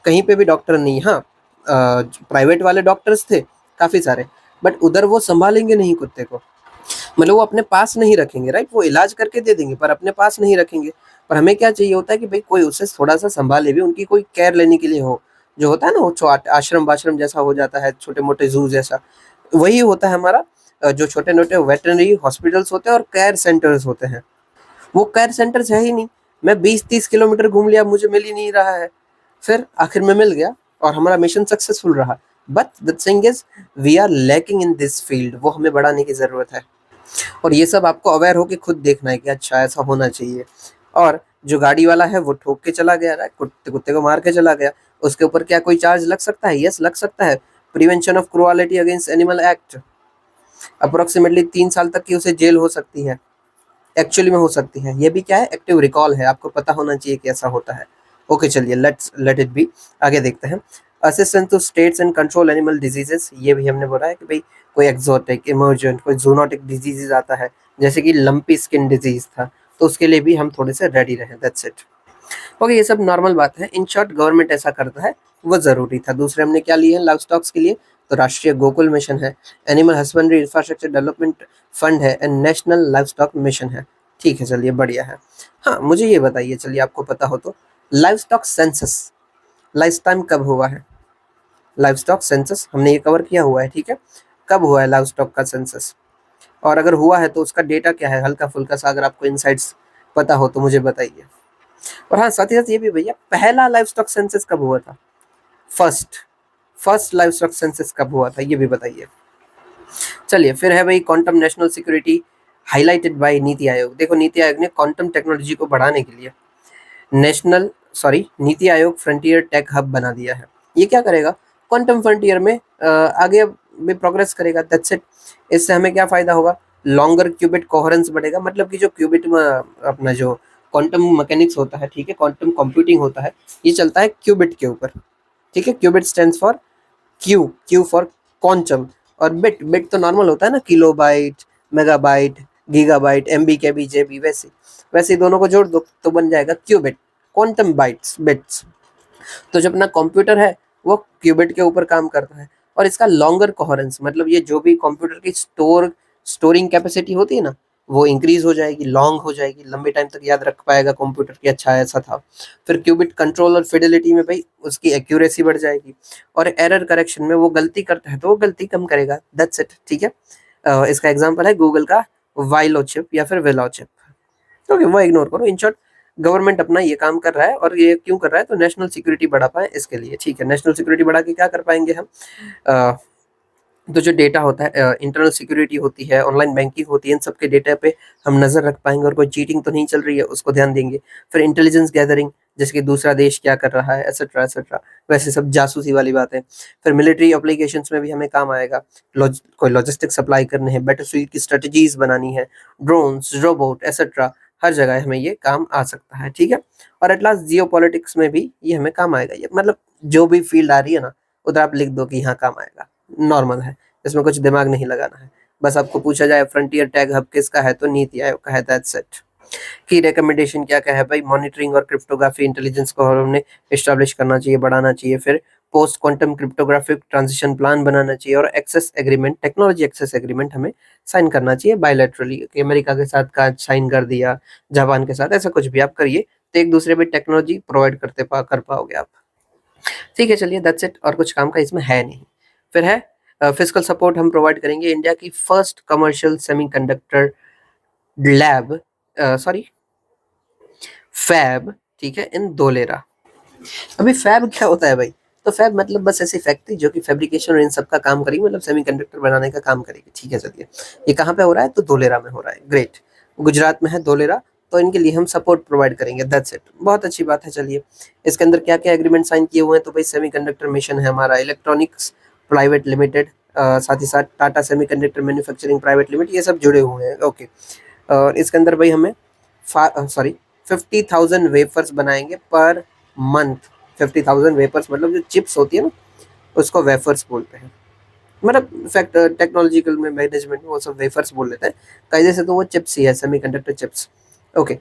कहीं पे भी डॉक्टर नहीं। हाँ, प्राइवेट वाले डॉक्टर्स थे काफ़ी सारे, बट उधर वो संभालेंगे नहीं कुत्ते को, मतलब वो अपने पास नहीं रखेंगे, राइट। वो इलाज करके दे देंगे पर अपने पास नहीं रखेंगे। पर हमें क्या चाहिए होता है कि भाई कोई उससे थोड़ा सा संभाले भी, उनकी कोई केयर लेने के लिए हो। जो होता है ना, वो आश्रम वाश्रम जैसा हो जाता है, छोटे मोटे जू जैसा, वही होता है हमारा। जो छोटे मोटे वेटरनरी हॉस्पिटल्स होते हैं और केयर सेंटर्स होते हैं, वो केयर सेंटर्स है ही नहीं। मैं 20-30 किलोमीटर घूम लिया, मुझे मिल ही नहीं रहा है। फिर आखिर में मिल गया और हमारा मिशन सक्सेसफुल रहा। But the thing is we are lacking in this field, वो हमें बढ़ाने की ज़रूरत है। और ये सब आपको अवेयर होके खुद देखना है कि अच्छा ऐसा होना चाहिए। और जो गाड़ी वाला है वो ठोक के चला गया, कुत्ते कुत्ते को मार के चला गया, उसके ऊपर क्या कोई चार्ज लग सकता है? यस, लग सकता है। Prevention of cruelty against animal act, approximately 3 साल तक की उसे जेल हो सकती है, एक्चुअली में हो सकती है। ये भी क्या है? एक्टिव रिकॉल है, आपको पता होना चाहिए कि ऐसा होता है। ओके चलिए, लेट इट बी। आगे देखते हैं। Assistance to states and control animal diseases, ये भी हमने बोला है कि भाई कोई एक्सोटिक, इमर्जेंट, कोई जूनोटिक डिजीजेज आता है, जैसे कि लंपी स्किन डिजीज था, तो उसके लिए भी हम थोड़े से रेडी रहें, दैट्स इट। ओके, ये सब नॉर्मल बात है। इन शॉर्ट गवर्नमेंट ऐसा करता है, वो ज़रूरी था। दूसरे हमने क्या लिए हैं लाइव स्टॉक्स के लिए? तो राष्ट्रीय गोकुल मिशन है, animal husbandry infrastructure development fund है, and national livestock mission है। ठीक है, चलिए बढ़िया है। हाँ, मुझे ये बताइए, चलिए आपको पता हो तो, live stock census last time कब हुआ है? लाइव स्टॉक सेंसस हमने ये कवर किया हुआ है, ठीक है। कब हुआ है लाइव स्टॉक का सेंसस? और अगर हुआ है तो उसका डेटा क्या है? हल्का फुल्का सा अगर आपको इनसाइट्स पता हो तो मुझे बताइए। और हाँ, साथ ही साथ ये भी भैया, पहला लाइव स्टॉक सेंसस कब हुआ था? First first live stock census कब हुआ था, ये भी बताइए। चलिए, फिर है भाई quantum national security highlighted by NITI Aayog. देखो, नीति आयोग ने क्वांटम टेक्नोलॉजी को बढ़ाने के लिए NITI Aayog frontier tech hub बना दिया है। ये क्या करेगा? क्वांटम फ्रंटियर में आगे भी प्रोग्रेस करेगा, दैट्स इट। इससे हमें क्या फ़ायदा होगा? लॉन्गर क्यूबिट कोहेरेंस बढ़ेगा, मतलब कि जो क्यूबिट में अपना जो क्वांटम मैकेनिक्स होता है, ठीक है, क्वांटम कंप्यूटिंग होता है, ये चलता है क्यूबिट के ऊपर, ठीक है। Qubit stands for Q for quantum, और बिट बिट तो नॉर्मल होता है ना, kilobyte, megabyte, gigabyte, MB, KB, GB, वैसे वैसे दोनों को जोड़ दो तो बन जाएगा क्यूबिट, क्वांटम बाइट्स, बिट्स। तो जो अपना कंप्यूटर है वो क्यूबिट के ऊपर काम करता है, और इसका लॉन्गर कोहेरेंस, मतलब ये जो भी कंप्यूटर की स्टोरिंग कैपेसिटी होती है ना, वो इंक्रीज हो जाएगी, लॉन्ग हो जाएगी, लंबे टाइम तक याद रख पाएगा कंप्यूटर कि अच्छा ऐसा था। फिर क्यूबिट कंट्रोल और फिडेलिटी में भाई उसकी एक्यूरेसी बढ़ जाएगी, और एरर करेक्शन में वो गलती करता है तो वो गलती कम करेगा। दैट्स इट, ठीक है। इसका एग्जांपल है गूगल का वाइलो चिप या फिर वेलो चिप। तो वो इग्नोर करो। इन शॉर्ट, गवर्नमेंट अपना ये काम कर रहा है, और ये क्यों कर रहा है, तो नेशनल सिक्योरिटी बढ़ा पाए इसके लिए, ठीक है। नेशनल सिक्योरिटी बढ़ा के क्या कर पाएंगे हम, तो जो डेटा होता है, इंटरनल सिक्योरिटी होती है, ऑनलाइन बैंकिंग होती है, इन सब के डेटा पे हम नज़र रख पाएंगे, और कोई चीटिंग तो नहीं चल रही है उसको ध्यान देंगे। फिर इंटेलिजेंस गैदरिंग, जैसे कि दूसरा देश क्या कर रहा है, एसेट्रा एसेट्रा, वैसे सब जासूसी वाली बातें। फिर मिलिट्री एप्लीकेशंस में भी हमें काम आएगा। कोई लॉजिस्टिक सप्लाई करने हैं, बैटलफील्ड की स्ट्रेटजीज बनानी है, ड्रोन्स, रोबोट एसेट्रा, हर जगह हमें ये काम आ सकता है, ठीक है। और एट लास्ट जियो पॉलिटिक्स में भी ये हमें काम आएगा। ये मतलब जो भी फील्ड आ रही है ना, उधर आप लिख दो कि यहाँ काम आएगा, नॉर्मल है, इसमें कुछ दिमाग नहीं लगाना है। बस आपको पूछा जाए फ्रंटियर टैग हब किसका है, तो नीति आयोग का है, दैट्स इट। की रिकमेंडेशन क्या क्या है भाई, मॉनिटरिंग और क्रिप्टोग्राफी इंटेलिजेंस को हमने एस्टैब्लिश करना चाहिए, बढ़ाना चाहिए। फिर post quantum cryptographic transition plan बनाना चाहिए, और access agreement, technology access agreement हमें साइन करना चाहिए बायलैटरली, कि अमेरिका के साथ का साइन कर दिया, जापान के साथ, ऐसा कुछ भी आप करिए तो एक दूसरे पे टेक्नोलॉजी प्रोवाइड कर पाओगे आप, ठीक है। चलिए दैट्स इट, और कुछ काम का इसमें है नहीं। फिर है फिजिकल सपोर्ट हम प्रोवाइड करेंगे, इंडिया की first commercial semiconductor lab, sorry fab, ठीक है, इन धोलेरा। अभी फैब क्या होता है भाई, तो फैब मतलब बस ऐसी फैक्ट्री जो कि फैब्रिकेशन और इन सब का काम करेगी, मतलब सेमीकंडक्टर बनाने का काम करेगी, ठीक है। चलिए, ये कहाँ पे हो रहा है, तो धोलेरा में हो रहा है, ग्रेट। गुजरात में है धोलेरा, तो इनके लिए हम सपोर्ट प्रोवाइड करेंगे, दैट्स इट, बहुत अच्छी बात है। चलिए, इसके अंदर क्या क्या एग्रीमेंट साइन किए हुए हैं, तो भाई सेमीकंडक्टर मिशन है हमारा, इलेक्ट्रॉनिक्स प्राइवेट लिमिटेड, साथ ही साथ Tata semiconductor manufacturing private limited, ये सब जुड़े हुए हैं, ओके। और इसके अंदर भाई हमें सॉरी 50,000 वेफर्स बनाएंगे पर मंथ। 50,000 वेफर्स मतलब जो चिप्स होती है ना, उसको वेफर्स बोलते हैं, मतलब फैक्ट टेक्नोलॉजिकल में, मैनेजमेंट में वो सब वेफर्स बोल लेते हैं, कायदे से तो वो चिप्स ही है, सेमीकंडक्टर चिप्स, ओके।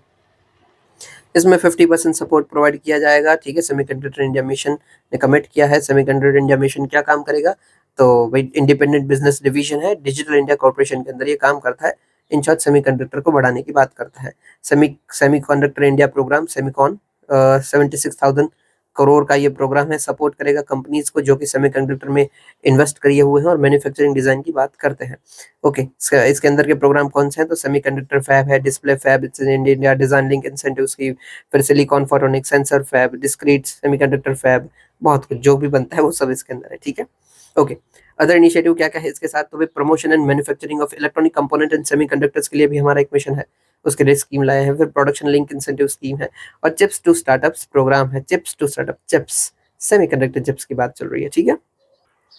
इसमें 50% सपोर्ट प्रोवाइड किया जाएगा, ठीक है। सेमीकंडक्टर इंडिया मिशन ने कमिट किया है। सेमीकंडक्टर इंडिया मिशन क्या काम करेगा, तो भाई इंडिपेंडेंट बिजनेस डिवीजन है, डिजिटल इंडिया कॉर्पोरेशन के अंदर ये काम करता है। इन शॉर्ट सेमीकंडक्टर को बढ़ाने की बात करता है। Semiconductor India programme, Semicon, 76,000 crore का ये प्रोग्राम है, सपोर्ट करेगा कंपनीज को जो कि सेमीकंडक्टर में इन्वेस्ट किए हुए हैं और मैन्युफैक्चरिंग डिजाइन की बात करते हैं, ओके। इसके अंदर के प्रोग्राम कौन से हैं, तो सेमीकंडक्टर फैब है, display fab, India design link incentive scheme, फिर silicon photonic sensor fab, discrete semiconductor fab, बहुत कुछ जो भी बनता है वो सब इसके अंदर है, ठीक है, ओके। अदर इनिशिएटिव क्या क्या है इसके साथ, तो भाई promotion and manufacturing of electronic component and semiconductors के लिए भी हमारा एक मिशन है, उसके लिए स्कीम लाए हैं। फिर प्रोडक्शन लिंक इंसेंटिव स्कीम है, और चिप्स टू स्टार्टअप्स प्रोग्राम है, chips to startup, chips semiconductor chips की बात चल रही है, ठीक है,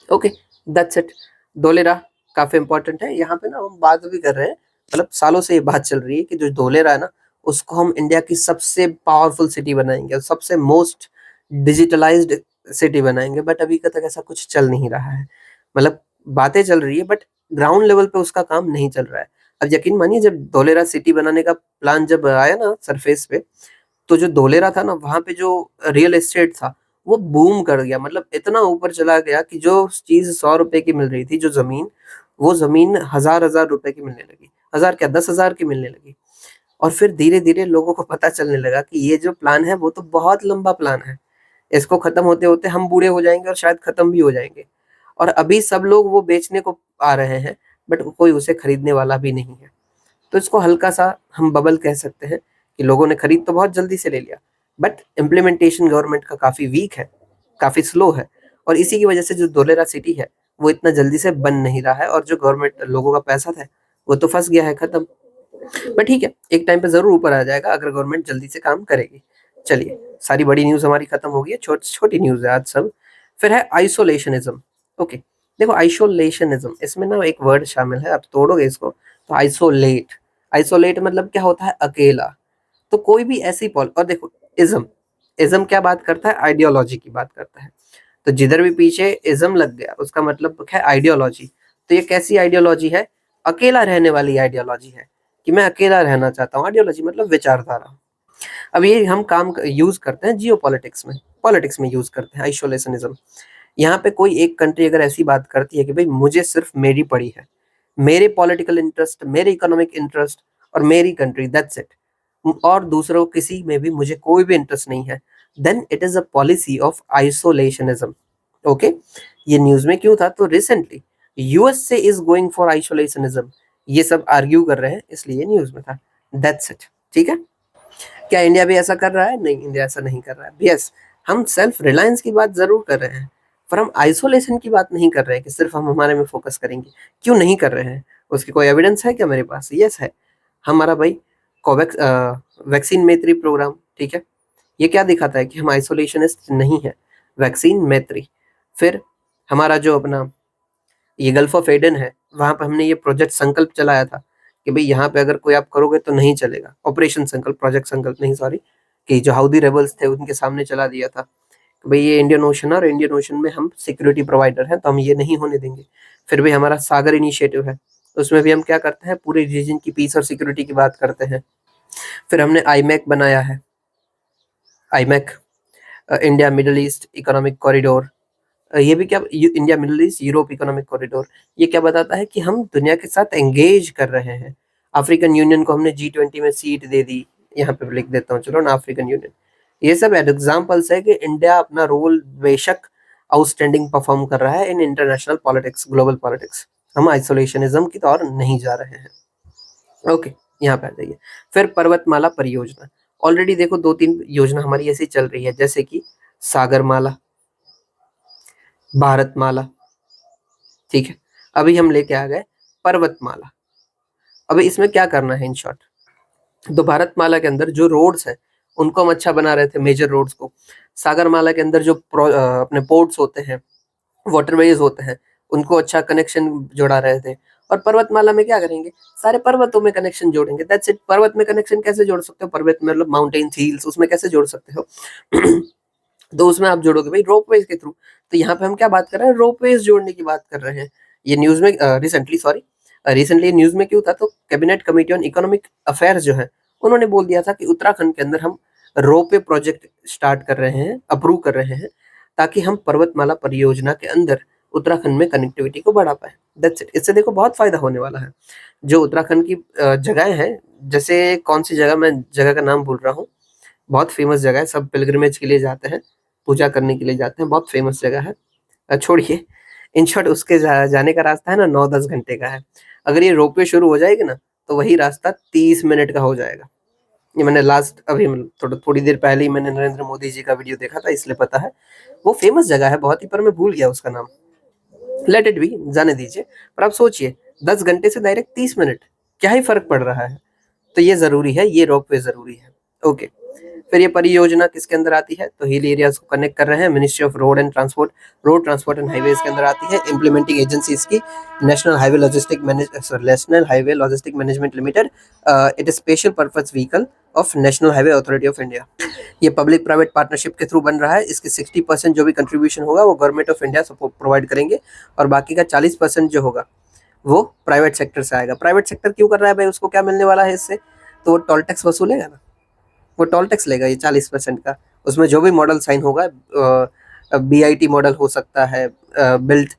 ओके। That's it. धोलेरा काफी इंपॉर्टेंट है, यहाँ पे ना हम बात भी कर रहे हैं, मतलब सालों से ये बात चल रही है कि जो धोलेरा है ना, उसको हम इंडिया की सबसे पावरफुल सिटी बनाएंगे, सबसे मोस्ट डिजिटलाइज्ड सिटी बनाएंगे, बट अभी तक ऐसा कुछ चल नहीं रहा है। मतलब बातें चल रही है, बट ग्राउंड लेवल पे उसका काम नहीं चल रहा है। अब यकीन मानिए, जब धोलेरा सिटी बनाने का प्लान जब आया ना सरफेस पे, तो जो धोलेरा था ना, वहाँ पे जो रियल एस्टेट था, वो बूम कर गया, मतलब इतना ऊपर चला गया कि जो चीज़ 100 रुपए की मिल रही थी, जो ज़मीन, वो ज़मीन हज़ार-हज़ार रुपए की मिलने लगी। हज़ार क्या, 10,000 की मिलने लगी। और फिर धीरे-धीरे लोगों को पता चलने लगा कि ये जो प्लान है, वो तो बहुत लंबा प्लान है। इसको खत्म होते-होते हम बूढ़े हो जाएँगे और शायद खत्म भी हो जाएँगे। और अभी सब लोग वो बेचने को आ रहे हैं, बट कोई उसे खरीदने वाला भी नहीं है। तो इसको हल्का-सा हम बबल कह सकते हैं कि लोगों ने खरीद तो बहुत जल्दी से ले लिया, बट इम्प्लीमेंटेशन गवर्नमेंट का काफ़ी वीक है, काफ़ी स्लो है, और इसी की वजह से जो धोलेरा सिटी है, वो इतना जल्दी से बन नहीं रहा है, और जो गवर्नमेंट लोगों का पैसा था, वो तो फँस गया है, खत्म। बट ठीक है, एक टाइम पे ज़रूर ऊपर आ जाएगा अगर गवर्नमेंट जल्दी से काम करेगी। चलिए, सारी बड़ी न्यूज़ हमारी खत्म हो गई है, छोटी न्यूज़ है आज सब। फिर है आइसोलेशनिज़्म, ओके। देखो आइसोलेशनिज़्म, इसमें ना एक वर्ड शामिल है, आप तोड़ोगे इसको तो आइसोलेट। आइसोलेट मतलब क्या होता है, अकेला। तो कोई भी ऐसी पॉल, और देखो इज़्म, इज़्म क्या बात करता है, आइडियोलॉजी की बात करता है। तो जिधर भी पीछे इज़्म लग गया, उसका मतलब है आइडियोलॉजी। तो ये कैसी आइडियोलॉजी है, अकेला रहने वाली आइडियोलॉजी है, कि मैं अकेला रहना चाहता हूँ। आइडियोलॉजी मतलब विचारधारा। अब ये हम काम यूज करते हैं जियो पॉलिटिक्स में यूज करते हैं आइसोलेशनिज्म। यहाँ पे कोई एक कंट्री अगर ऐसी बात करती है कि भाई मुझे सिर्फ मेरी पड़ी है, मेरे पॉलिटिकल इंटरेस्ट, मेरे इकोनॉमिक इंटरेस्ट और मेरी कंट्री, दैट्स इट, और दूसरों किसी में भी मुझे कोई भी इंटरेस्ट नहीं है, then it is a policy of isolationism. Okay, ये न्यूज में क्यों था? तो रिसेंटली यूएस से इज गोइंग फॉर आइसोलेशनिज्म, ये सब आर्ग्यू कर रहे हैं, इसलिए न्यूज में था, दैट्स इट। ठीक है, क्या इंडिया भी ऐसा कर रहा है? नहीं, इंडिया ऐसा नहीं कर रहा है। यस, हम सेल्फ रिलायंस की बात जरूर कर रहे हैं, पर हम आइसोलेशन की बात नहीं कर रहे हैं कि सिर्फ हम हमारे में फोकस करेंगे। क्यों नहीं कर रहे हैं? उसकी कोई एविडेंस है क्या मेरे पास? यस है, हमारा भाई कोवैक्स वैक्सीन मैत्री प्रोग्राम, ठीक है, ये क्या दिखाता है कि हम आइसोलेशनिस्ट नहीं है, वैक्सीन मैत्री। फिर हमारा जो अपना ये गल्फ ऑफ एडन है, वहां पर हमने ये प्रोजेक्ट संकल्प चलाया था कि भाई यहाँ पे अगर कोई आप करोगे तो नहीं चलेगा, ऑपरेशन संकल्प, प्रोजेक्ट संकल्प नहीं, सॉरी, कि जो हाउदी रेबल्स थे उनके सामने चला दिया था कि भाई ये इंडियन ओशन है और इंडियन ओशन में हम सिक्योरिटी प्रोवाइडर हैं, तो हम ये नहीं होने देंगे। फिर भी हमारा सागर इनिशिएटिव है, उसमें भी हम क्या करते हैं, पूरे रीजन की पीस और सिक्योरिटी की बात करते हैं। फिर हमने आईमैक बनाया है, iMac, India middle east economic corridor, ये भी क्या, India middle east Europe economic corridor, ये क्या बताता है कि हम दुनिया के साथ एंगेज कर रहे हैं। अफ्रीकन यूनियन को हमने G20 में सीट दे दी, यहाँ पे लिख देता हूँ, चलो ना, अफ्रीकन यूनियन। ये सब एग्जाम्पल्स है कि इंडिया अपना रोल बेशक आउटस्टैंडिंग परफॉर्म कर रहा है in international politics, global politics. हम आइसोलेशनिज्म की तरफ नहीं जा रहे हैं। ओके, यहाँ पे आ जाइए। फिर पर्वतमाला परियोजना, ऑलरेडी देखो 2-3 योजना हमारी ऐसी चल रही है, जैसे कि सागरमाला, भारतमाला, ठीक है, अभी हम लेके आ गए पर्वतमाला। अभी इसमें क्या करना है इन शॉर्ट, तो भारतमाला के अंदर जो रोड्स हैं उनको हम अच्छा बना रहे थे, मेजर रोड्स को। सागरमाला के अंदर जो अपने पोर्ट्स होते हैं, वाटरवेज होते हैं, उनको अच्छा कनेक्शन जोड़ा रहे थे। और पर्वतमाला में क्या करेंगे, सारे पर्वतों में कनेक्शन जोड़ेंगे, दैट्स इट। पर्वत में कनेक्शन कैसे जोड़ सकते हो, पर्वत में मतलब माउंटेन्स, हिल्स, उसमें कैसे जोड़ सकते हो तो उसमें आप जोड़ोगे भाई रोपवेज के थ्रू। तो यहाँ पे हम क्या बात कर रहे हैं, रोपवेज जोड़ने की बात कर रहे हैं। ये न्यूज में रिसेंटली न्यूज में क्यों था, तो cabinet committee on economic affairs जो है, उन्होंने बोल दिया था कि उत्तराखंड के अंदर हम रोपवे प्रोजेक्ट स्टार्ट कर रहे हैं, अप्रूव कर रहे हैं, ताकि हम पर्वतमाला परियोजना के अंदर उत्तराखंड में कनेक्टिविटी को बढ़ा पाए। That's it. इससे देखो बहुत फायदा होने वाला है। जो उत्तराखंड की जगह है, जैसे कौन सी जगह, मैं जगह का नाम भूल रहा हूँ, बहुत फेमस जगह है, सब पिलग्रिमेज के लिए जाते हैं, पूजा करने के लिए जाते हैं, बहुत फेमस जगह है। छोड़िए, इन शॉर्ट उसके जाने का रास्ता है ना 9-10 घंटे का है। अगर ये रोपवे शुरू हो जाएगी ना, तो वही रास्ता 30 मिनट का हो जाएगा। ये मैंने लास्ट अभी थोड़ी देर पहले ही मैंने नरेंद्र मोदी जी का वीडियो देखा था, इसलिए पता है। वो फेमस जगह है बहुत ही, पर मैं भूल गया उसका नाम। लेट इट बी, जाने दीजिए। पर आप सोचिए, 10 घंटे से डायरेक्ट 30 मिनट, क्या ही फर्क पड़ रहा है। तो ये जरूरी है, ये रोपवे जरूरी है। ओके, फिर ये परियोजना किसके अंदर आती है, तो हिल एरियाज को कनेक्ट कर रहे हैं, ministry of road transport and highways के अंदर आती है। इंप्लीमेंटिंग एजेंसी इसकी national highway logistic management limited, it is special purpose vehicle of national highway authority of India. ये पब्लिक प्राइवेट पार्टनरशिप के थ्रू बन रहा है। इसकी 60% जो भी कंट्रीब्यूशन होगा वो government of India support provide करेंगे, और बाकी का 40% जो होगा वो प्राइवेट सेक्टर से आएगा। प्राइवेट सेक्टर क्यों कर रहा है भाई, उसको क्या मिलने वाला है इससे, तो वो टोल टैक्स वसूलेगा ना, वो टोल टैक्स लेगा ये 40% का। उसमें जो भी मॉडल साइन होगा, BIT मॉडल हो सकता है, built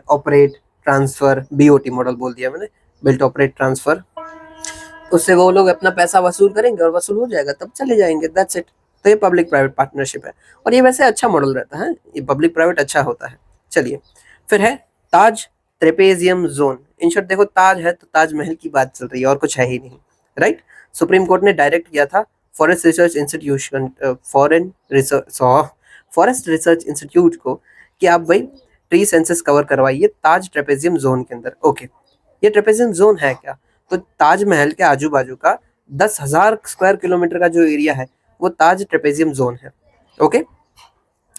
operate transfer, BOT model बोल दिया मैंने, बिल्ट ऑपरेट ट्रांसफर, उससे वो लोग अपना पैसा वसूल करेंगे और वसूल हो जाएगा तब चले जाएंगे, दैट्स इट। तो ये पब्लिक प्राइवेट पार्टनरशिप है, और ये वैसे अच्छा मॉडल रहता है, ये पब्लिक प्राइवेट अच्छा होता है। चलिए, फिर है ताज ट्रेपेजियम जोन। इन शॉर्ट देखो, ताज है तो ताजमहल की बात चल रही है, और कुछ है ही नहीं, राइट। सुप्रीम कोर्ट ने डायरेक्ट किया था फॉरेस्ट रिसर्च इंस्टीट्यूट को कि आप भाई ट्री सेंसस कवर करवाइए ताज ट्रेपेजियम जोन के अंदर। ओके, ये ट्रेपेजियम जोन है क्या, तो ताजमहल के आजू बाजू का 10,000 स्क्वायर किलोमीटर का जो एरिया है वो ताज ट्रेपेजियम जोन है। ओके,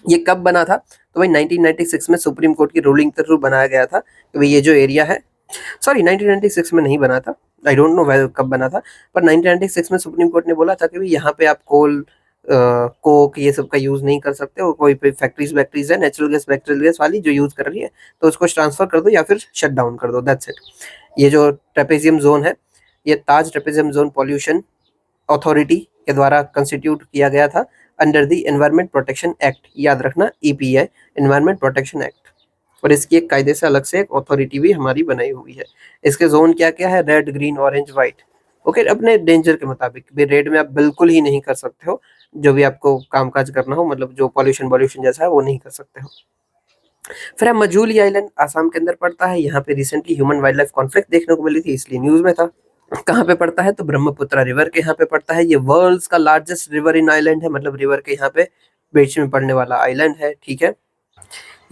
ये कब बना था, तो भाई 1996 में सुप्रीम कोर्ट की रूलिंग के थ्रू बनाया गया था कि भाई ये जो एरिया है, सॉरी 1996 में नहीं बना था, आई डोंट नो कब बना था, पर 1996 में सुप्रीम कोर्ट ने बोला था कि भाई यहाँ पे आप कोल, कोक, ये सब का यूज नहीं कर सकते हो। कोई फैक्ट्रीज है नेचुरल गैस वाली जो यूज कर रही है, तो उसको ट्रांसफर कर दो या फिर शट डाउन कर दो, दैट्स इट। ये जो ट्रेपेजियम जोन है, ये ताज ट्रेपेजियम जोन पॉल्यूशन अथॉरिटी के द्वारा कंस्टिट्यूट किया गया था under the environment protection act, याद रखना, EPA, एनवायरमेंट प्रोटेक्शन एक्ट। और इसकी एक कायदे से अलग से एक अथॉरिटी भी हमारी बनाई हुई है। इसके जोन क्या क्या है, red, green, orange, white. Okay, अपने डेंजर के मुताबिक भी रेड में आप बिल्कुल ही नहीं कर सकते हो, जो भी आपको कामकाज करना हो, मतलब जो पॉल्यूशन जैसा है वो नहीं कर सकते हो। फिर है मजूली आइलैंड, आसाम के अंदर पड़ता है। यहाँ पे recently human wild life conflict देखने को मिली थी, इसलिए न्यूज में था। कहाँ पे पड़ता है? तो ब्रह्मपुत्र रिवर के यहाँ पे पड़ता है। ये वर्ल्ड्स का लार्जेस्ट रिवर इन आइलैंड है, मतलब रिवर के यहाँ पे बीच में पड़ने वाला आइलैंड है, ठीक है।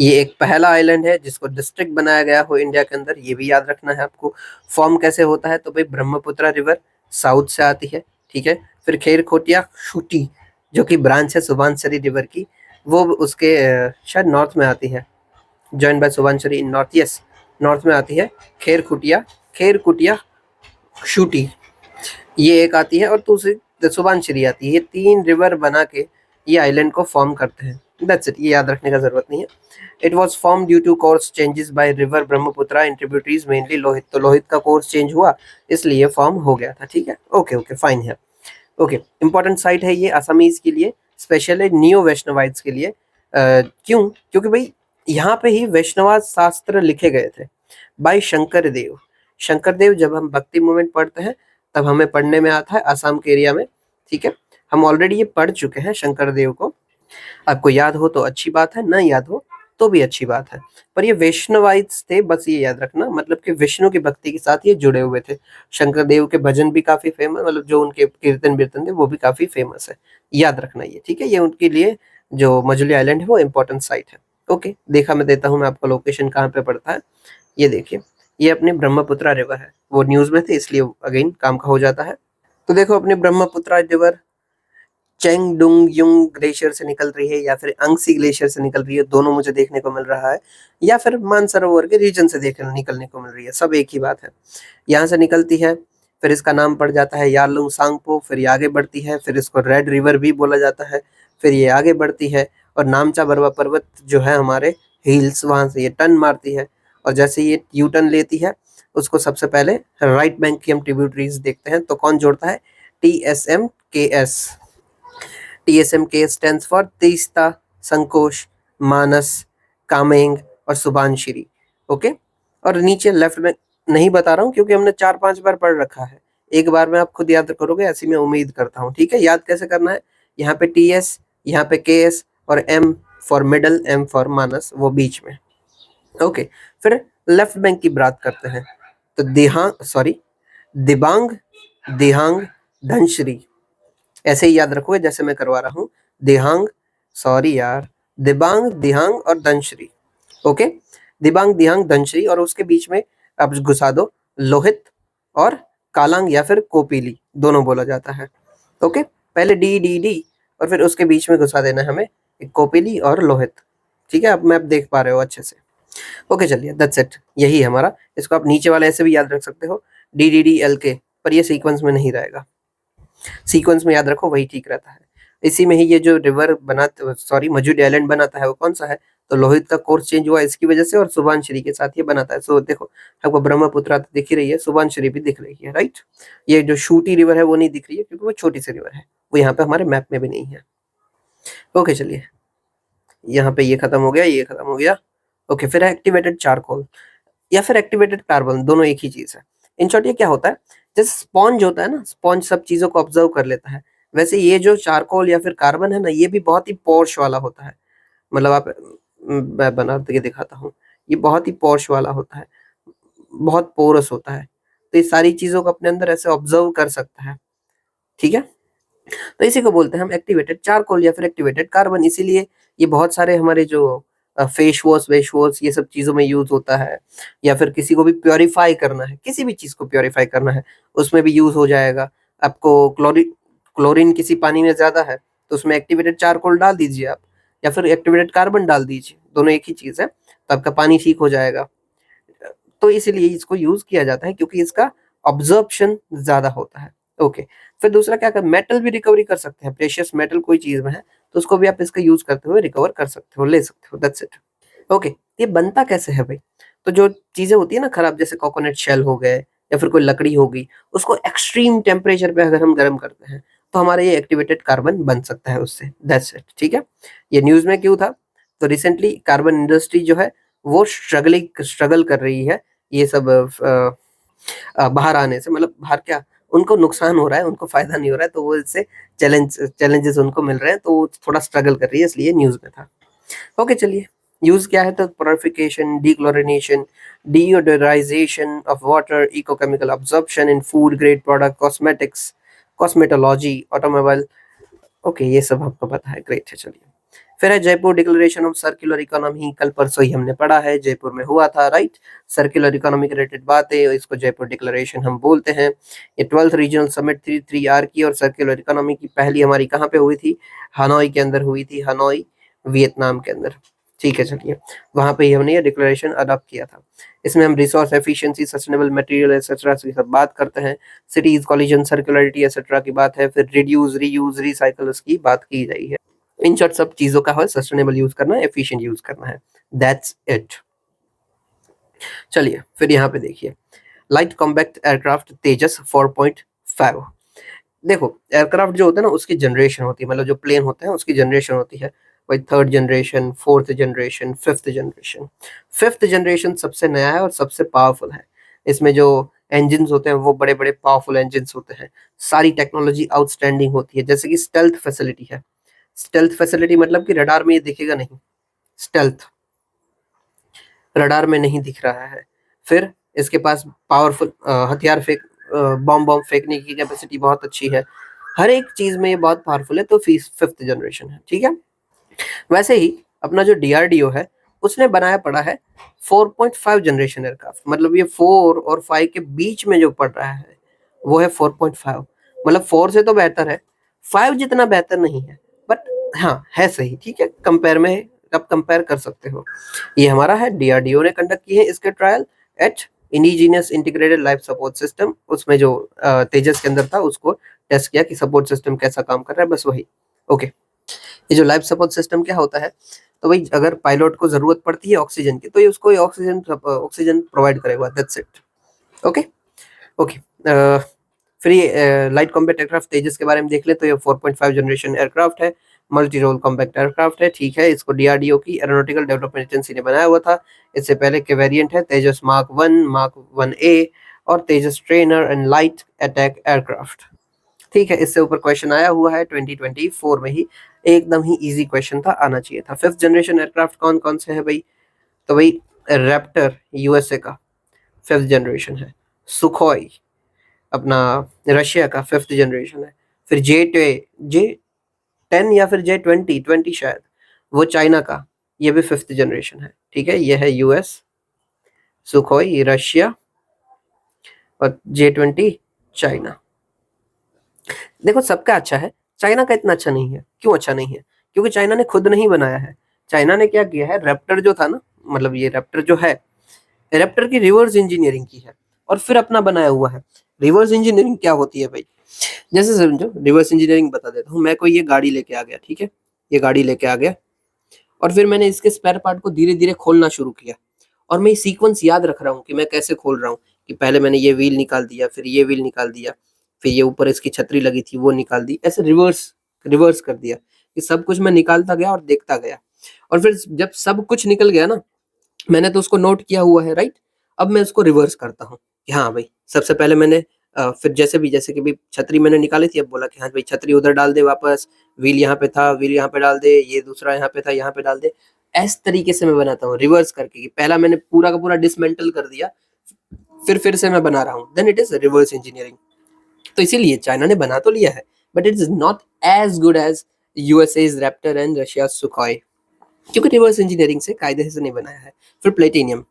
ये एक पहला आइलैंड है जिसको डिस्ट्रिक्ट बनाया गया हो इंडिया के अंदर, ये भी याद रखना है आपको। फॉर्म कैसे होता है? तो भाई ब्रह्मपुत्र रिवर साउथ से आती है, ठीक है। फिर खेर खोटिया शूटी, जो कि ब्रांच है सुबानसरी रिवर की, वो उसके शायद नॉर्थ में आती है। जॉइन बाय सुबानसरी इन नॉर्थ, यस, नॉर्थ में आती है। खेर कुटिया शूटी, ये एक आती है, और दूसरी सुबानसिरी आती है। ये 3 रिवर बना के ये आइलैंड को फॉर्म करते हैं। दैट्स इट, ये याद रखने का जरूरत नहीं है। It was form due to course changes by river Brahmaputra in tributaries mainly Lohit. तो लोहित का कोर्स चेंज हुआ, इसलिए फॉर्म हो गया था, ठीक है। ओके ओके फाइन है। ओके, इंपॉर्टेंट साइट है ये असमीज के लिए, स्पेशली नियो वैष्णवाइट्स के लिए। क्यों? क्योंकि भाई यहाँ पे ही वैष्णवाद शास्त्र लिखे गए थे बाय शंकर देव। शंकर देव, जब हम भक्ति मूवमेंट पढ़ते हैं तब हमें पढ़ने में आता है आसाम के एरिया में, ठीक है। हम ऑलरेडी ये पढ़ चुके हैं शंकर देव को। आपको याद हो तो अच्छी बात है, ना याद हो तो भी अच्छी बात है। पर ये वैष्णवाइट्स थे, बस ये याद रखना, मतलब कि विष्णु की भक्ति के साथ ये जुड़े हुए थे। शंकर देव के भजन भी काफी फेमस, मतलब जो उनके कीर्तन वीर्तन थे वो भी काफी फेमस है, याद रखना ये, ठीक है। ये उनके लिए जो मजुली आइलैंड है वो इम्पोर्टेंट साइट है। ओके, देखा मैं देता हूँ मैं आपको लोकेशन कहाँ पे पड़ता है। ये देखिए, ये अपनी ब्रह्मपुत्र रिवर है, वो न्यूज में थे इसलिए अगेन काम का हो जाता है। तो देखो अपनी ब्रह्मपुत्र रिवर चेंगडुंग युंग ग्लेशियर से निकल रही है या फिर अंगसी ग्लेशियर से निकल रही है, दोनों मुझे देखने को मिल रहा है, या फिर मानसरोवर के रीजन से देखने निकलने को मिल रही है, सब एक ही बात है। यहाँ से निकलती है, फिर इसका नाम पड़ जाता है यारलुंग सांगपो, फिर ये आगे बढ़ती है, फिर इसको रेड रिवर भी बोला जाता है। फिर ये आगे बढ़ती है और नामचा बरवा पर्वत जो है हमारे हिल्स, वहां से ये टर्न मारती है, और जैसे ये यू टर्न लेती है उसको सबसे पहले राइट बैंक की हम ट्रिब्यूटरीज देखते हैं। तो कौन जोड़ता है? TSMKS। TSMK stands for Teesta, Sankosh, Manas, Kameng और सुबानशिरी। ओके, और नीचे लेफ्ट में नहीं बता रहा हूँ क्योंकि हमने 4-5 बार पढ़ रखा है, एक बार में आप खुद याद करोगे ऐसी मैं उम्मीद करता हूँ, ठीक है। याद कैसे करना है? यहाँ पे TS, यहाँ पे KS, और M for middle, M for Manas, वो बीच में। ओके, फिर लेफ्ट बैंक की बात करते हैं। तो दिबांग, दिहांग, धनश्री, ऐसे ही याद रखोगे जैसे मैं करवा रहा हूँ। दिहांग, सॉरी यार, दिबांग, दिहांग और धनश्री। ओके, दिबांग, दिहांग, धनश्री, और उसके बीच में आप घुसा दो लोहित और कालांग या फिर कोपिली, दोनों बोला जाता है। ओके, पहले D और फिर उसके बीच में घुसा देना है हमें कोपिली और लोहित, ठीक है। अब मैं देख पा रहे हो अच्छे से। ओके चलिए, दैट्स इट, यही है हमारा। इसको आप नीचे वाले ऐसे भी याद रख सकते हो, DDDLK, पर ये सीक्वेंस में नहीं रहेगा, सीक्वेंस में याद रखो वही ठीक रहता है। इसी में ही ये जो रिवर बना, सॉरी मजूद आइलैंड बनाता है वो कौन सा है? तो लोहित का कोर्स चेंज हुआ इसकी वजह से, और सुबानश्री के साथ ये बनाता है। सो देखो आपको ब्रह्मपुत्र तो दिख ही रही है, सुबानश्री भी दिख रही है, राइट। ये जो शूटी रिवर है वो नहीं दिख रही है क्योंकि वो छोटी सी रिवर है, वो यहाँ पे हमारे मैप में भी नहीं है। ओके चलिए, यहाँ पे ये खत्म हो गया, ये खत्म हो गया। ओके, फिर एक्टिवेटेड चारकोल या फिर एक्टिवेटेड कार्बन, दोनों एक ही चीज है। इन शॉर्ट ये क्या होता है? जैसे स्पॉन्ज होता है ना, स्पॉन्ज सब चीजों को ऑब्जर्व कर लेता है, वैसे ये जो चारकोल या फिर कार्बन है ना, ये भी बहुत ही पॉश वाला होता है। मतलब आप, मैं बना के दिखाता हूँ, ये बहुत ही पॉश वाला होता है, बहुत पोरस होता है, तो ये सारी चीजों को अपने अंदर ऐसे ऑब्जर्व कर सकता है, ठीक है। तो इसी को बोलते हैं हम एक्टिवेटेड चारकोल या फिर एक्टिवेटेड कार्बन। इसीलिए ये बहुत सारे हमारे जो फेस वॉश वेश वॉश ये सब चीजों में यूज होता है, या फिर किसी को भी प्योरीफाई करना है, किसी भी चीज को प्योरीफाई करना है उसमें भी यूज हो जाएगा। आपको क्लोरीन किसी पानी में ज्यादा है तो उसमें एक्टिवेटेड चारकोल डाल दीजिए आप, या फिर एक्टिवेटेड कार्बन डाल दीजिए, दोनों एक ही चीज है, तो आपका पानी ठीक हो जाएगा। तो इसीलिए इसको यूज किया जाता है क्योंकि इसका ऑब्जर्प्शन ज्यादा होता है। ओके, फिर दूसरा क्या कर, मेटल भी रिकवरी कर सकते हैं, प्रेशियस मेटल कोई चीज में है तो उसको भी आप इसका यूज करते हुए रिकवर कर सकते हो, ले सकते हो, दैट्स इट। ओके, ये बनता कैसे है भाई? तो जो चीजें होती है ना खराब, जैसे कोकोनट शेल हो गए या फिर कोई लकड़ी हो गई, उसको एक्सट्रीम टेम्परेचर पे अगर हम गर्म करते हैं तो हमारा ये एक्टिवेटेड कार्बन बन सकता है उससे, दैट्स इट, ठीक है। ये न्यूज में क्यों था? तो रिसेंटली कार्बन इंडस्ट्री जो है वो स्ट्रगल कर रही है, ये सब बाहर आने से, मतलब बाहर क्या, उनको नुकसान हो रहा है, उनको फायदा नहीं हो रहा है, तो वो इससे चैलेंजेस उनको मिल रहे हैं, तो वो थोड़ा स्ट्रगल कर रही है, इसलिए न्यूज में था। ओके चलिए, यूज क्या है तो purification, dechlorination, deodorization of water, ecochemical absorption in food grade product, cosmetics, cosmetology, automobile. Okay ये सब आपको पता है, ग्रेट है। चलिए फिर है Jaipur declaration of circular economy, कल परसों ही हमने पढ़ा है, जयपुर में हुआ था, राइट। सर्कुलर इकोनॉमी के रिलेटेड बात है, इसको जयपुर डिक्लेरेशन हम बोलते हैं। ये 12th रीजनल समिट 3R की, और सर्कुलर इकोनॉमी की पहली हमारी कहाँ पे हुई थी, हनोई के अंदर हुई थी, हनोई वियतनाम के अंदर। ठीक है चलिए, वहां पे ही हमने ये डिक्लेरेशन अडॉप्ट किया था। इसमें हम resource efficiency, sustainable material etcetera की सब बात करते हैं, सिटीज कॉलिजन सर्कुलरिटी एक्सेट्रा की बात है, फिर रिड्यूस, रीयूज, रिसाइकल की बात की गई है। इन शॉर्ट सब चीजों का है सस्टेनेबल यूज करना है, एफिशिएंट यूज करना है, दैट्स इट। चलिए फिर यहाँ पे देखिए, लाइट कॉम्पैक्ट एयरक्राफ्ट तेजस 4.5। देखो एयरक्राफ्ट जो होता है ना, उसकी जनरेशन होती है, मतलब जो प्लेन होते हैं उसकी जनरेशन होती है, वही 3rd generation, 4th generation, 5th generation. 5th generation सबसे नया है और सबसे पावरफुल है। इसमें जो इंजन होते हैं वो बड़े बड़े पावरफुल इंजन होते हैं, सारी टेक्नोलॉजी आउटस्टैंडिंग होती है, जैसे कि स्टेल्थ फैसिलिटी है। स्टेल्थ फैसिलिटी मतलब कि रडार में ये दिखेगा नहीं, स्टेल्थ रडार में नहीं दिख रहा है। फिर इसके पास पावरफुल हथियार फेंक, बॉम्ब फेंकने की कैपेसिटी बहुत अच्छी है, हर एक चीज में ये बहुत पावरफुल है, तो 5th जनरेशन है, ठीक है। वैसे ही अपना जो DRDO है, उसने बनाया पड़ा है 4.5 जनरेशन एयरक्राफ्ट, मतलब ये 4 और 5 के बीच में जो पड़ रहा है वो है 4.5, मतलब 4 से तो बेहतर है, 5 जितना बेहतर नहीं है, बट हाँ है सही, ठीक है, कंपेयर में आप कंपेयर कर सकते हो। ये हमारा है, DRDO ने कंडक्ट की है इसके trial at indigenous integrated life support system, उसमें जो तेजस के अंदर था उसको टेस्ट किया कि सपोर्ट सिस्टम कैसा काम कर रहा है, बस वही। ओके, ये जो लाइफ सपोर्ट सिस्टम क्या होता है, तो भाई अगर पायलट को जरूरत पड़ती है ऑक्सीजन की, तो ये उसको ऑक्सीजन प्रोवाइड करेगा, दैट्स इट। ओके ओके, फिर ये लाइट कॉम्बैट एयरक्राफ्ट तेजस के बारे में देख ले, तो ये 4.5 जनरेशन एयरक्राफ्ट है, मल्टी रोल कॉम्पैक्ट एयरक्राफ्ट है, ठीक है। इसको DRDO की एरोनॉटिकल डेवलपमेंट एजेंसी ने बनाया हुआ था। इससे पहले के वेरिएंट है तेजस मार्क 1, मार्क 1A और Tejas trainer and light attack aircraft, ठीक है। इससे ऊपर क्वेश्चन आया हुआ है 2024 में ही, एकदम ही इजी क्वेश्चन था, आना चाहिए था। 5th जनरेशन एयरक्राफ्ट कौन कौन से है भाई, तो भाई रैप्टर USA का 5th जनरेशन है, सुखोई अपना रशिया का 5th जनरेशन है, फिर J10 या फिर J20 शायद, वो चाइना का, ये भी 5th जनरेशन है, ठीक है। ये है US, सुखोई रशिया और J20 चाइना। देखो सबका अच्छा है, चाइना का इतना अच्छा नहीं है। क्यों अच्छा नहीं है, क्योंकि चाइना ने खुद नहीं बनाया है। चाइना ने क्या किया है, रैप्टर जो था ना, मतलब ये रैप्टर जो है, रैप्टर की रिवर्स इंजीनियरिंग की है और फिर अपना बनाया हुआ है। रिवर्स इंजीनियरिंग क्या होती है भाई, जैसे समझो, रिवर्स इंजीनियरिंग बता देता हूँ। मैं कोई ये गाड़ी लेके आ गया, ठीक है, ये गाड़ी लेके आ गया, और फिर मैंने इसके स्पेयर पार्ट को धीरे धीरे खोलना शुरू किया, और मैं सीक्वेंस याद रख रहा हूँ कि मैं कैसे खोल रहा हूँ, कि पहले मैंने ये व्हील निकाल दिया, फिर ये व्हील निकाल दिया, फिर ये ऊपर इसकी छतरी लगी थी वो निकाल दी, ऐसे रिवर्स रिवर्स कर दिया, कि सब कुछ मैं निकालता गया और देखता गया। और फिर जब सब कुछ निकल गया ना, मैंने तो उसको नोट किया हुआ है, राइट। अब मैं उसको रिवर्स करता हूँ कि हाँ भाई, सबसे पहले मैंने फिर जैसे कि भाई छतरी मैंने निकाली थी, अब बोला कि हाँ भाई छतरी उधर डाल दे वापस, व्हील यहाँ पे था, व्हील यहाँ पे डाल दे, ये दूसरा यहाँ पे था, यहाँ पे डाल दे। इस तरीके से मैं बनाता हूँ रिवर्स करके, कि पहला मैंने पूरा का पूरा डिसमेंटल कर दिया, फिर से मैं बना रहा हूँ, then it is reverse engineering. तो इसीलिए चाइना ने बना तो लिया है, but it is not as good as USA's Raptor and Russia Sukhoi, क्योंकि रिवर्स इंजीनियरिंग से कायदे से नहीं बनाया है। फिर प्लेटिनियम,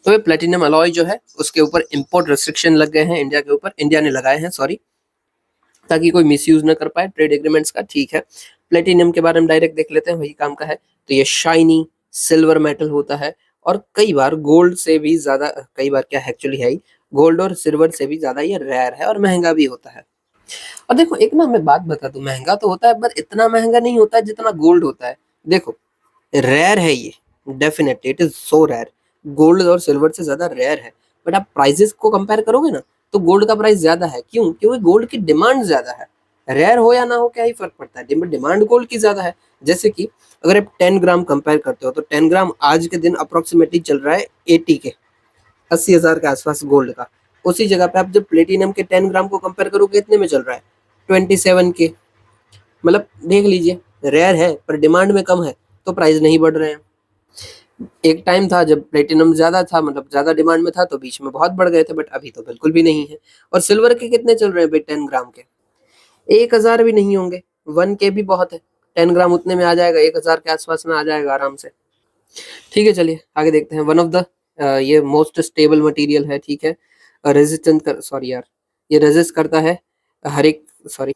तो ये प्लेटिनियम अलॉय जो है उसके ऊपर इंपोर्ट रेस्ट्रिक्शन लग गए हैं इंडिया के ऊपर, इंडिया ने लगाए हैं, सॉरी, ताकि कोई मिसयूज ना कर पाए ट्रेड एग्रीमेंट्स का, ठीक है। प्लेटिनियम के बारे में डायरेक्ट देख लेते हैं, वही काम का है। तो ये शाइनी सिल्वर मेटल होता है, और कई बार गोल्ड से भी ज्यादा, कई बार क्या एक्चुअली है, गोल्ड और सिल्वर से भी ज्यादा ये रेयर है और महंगा भी होता है। और देखो एक ना मैं बात बता दूं, महंगा तो होता है बट इतना महंगा नहीं होता है जितना गोल्ड होता है। देखो रेयर है ये, definitely it is so rare, gold और सिल्वर से ज्यादा रेयर है, बट आप प्राइसेस को कंपेयर करोगे ना, तो गोल्ड का प्राइस ज्यादा है। क्यों, क्योंकि गोल्ड की डिमांड ज्यादा है। रेयर हो या ना हो क्या ही फर्क पड़ता है, डिमांड गोल्ड की ज्यादा है। जैसे कि अगर आप 10 ग्राम कंपेयर करते हो, तो 10 ग्राम आज के दिन अप्रोक्सीमेटली चल रहा है 80 के, 80,000 के आसपास गोल्ड का उसी जगह पे आप जब प्लेटिनम के 10 ग्राम को कंपेयर करोगे कितने में चल रहा है, 27 के। मतलब देख लीजिए, रेयर है पर डिमांड में कम है तो प्राइस नहीं बढ़ रहे हैं। एक टाइम था जब प्लेटिनम ज्यादा था, मतलब ज्यादा डिमांड में था, तो बीच में बहुत बढ़ गए थे, बट अभी तो बिल्कुल भी नहीं है। और सिल्वर के कितने चल रहे हैं भाई 10 ग्राम के, 1000 भी नहीं होंगे, 1K भी बहुत है। 10 ग्राम उतने में आ जाएगा, 1000 के आसपास में आ जाएगा आराम से। ठीक है, चलिए आगे देखते हैं। वन ऑफ द ये मोस्ट स्टेबल मटेरियल है, ठीक है। रेजिस्टेंट कर, सॉरी यार, ये रेजिस्ट करता है हर एक, सॉरी,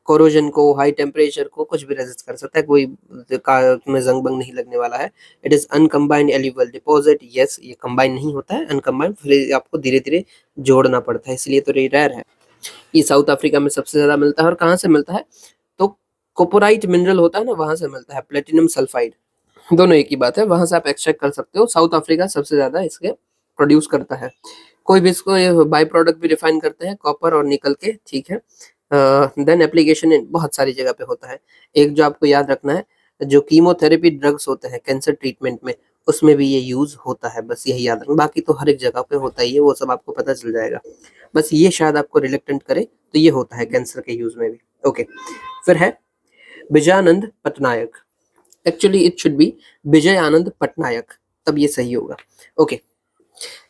कोरोजन को, हाई टेम्परेचर को, कुछ भी रेजिस्ट कर सकता है, कोई में जंग बंग नहीं लगने वाला है। It is uncombined alluvial deposit, yes ये कंबाइन नहीं होता है, अनकम्बाइंड, फिर आपको धीरे धीरे जोड़ना पड़ता है, इसलिए तो रेयर है। ये साउथ अफ्रीका में सबसे ज्यादा मिलता है। और कहाँ से मिलता है, तो कोपोराइट मिनरल होता है ना, वहां से मिलता है, प्लेटिनम सल्फाइड, दोनों एक ही बात है, वहां से आप एक्सट्रैक्ट कर सकते हो। साउथ अफ्रीका सबसे ज्यादा इसके प्रोड्यूस करता है। कोई भी इसको बाई प्रोडक्ट भी रिफाइन करते हैं, कॉपर और निकल के, ठीक है। देन एप्लीकेशन इन बहुत सारी जगह पे होता है। एक जो आपको याद रखना है, जो कीमोथेरेपी ड्रग्स होते हैं कैंसर ट्रीटमेंट में, उसमें भी ये यूज होता है, बस यही याद रखना। बाकी तो हर एक जगह पे होता ही है, वो सब आपको पता चल जाएगा। बस ये शायद आपको रिलेक्टेंट करे, तो ये होता है कैंसर के यूज में भी। ओके, फिर है Vijayanand Patnaik. Actually it should be Vijay Anand Patnaik, तब ये सही होगा। ओके,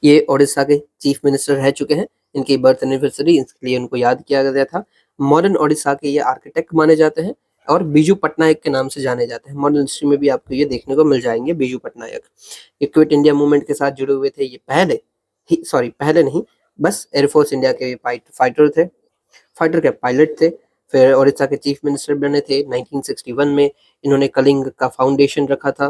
ये ओडिशा के चीफ मिनिस्टर रह चुके हैं। इनकी बर्थ एनिवर्सरी, इसके लिए उनको याद किया गया था। मॉडर्न ओडिशा के ये आर्किटेक्ट माने जाते हैं और बीजू पटनायक के नाम से जाने जाते हैं। मॉडर्न हिस्ट्री में भी आपको ये देखने को मिल जाएंगे, बीजू पटनायक। ये क्विट इंडिया मूवमेंट के साथ जुड़े हुए थे। ये पहले ही, सॉरी पहले नहीं, बस एयरफोर्स इंडिया के फाइटर थे, फाइटर के पायलट थे। फिर ओडिशा के चीफ मिनिस्टर बने थे 1961 में। इन्होंने कलिंग का फाउंडेशन रखा था।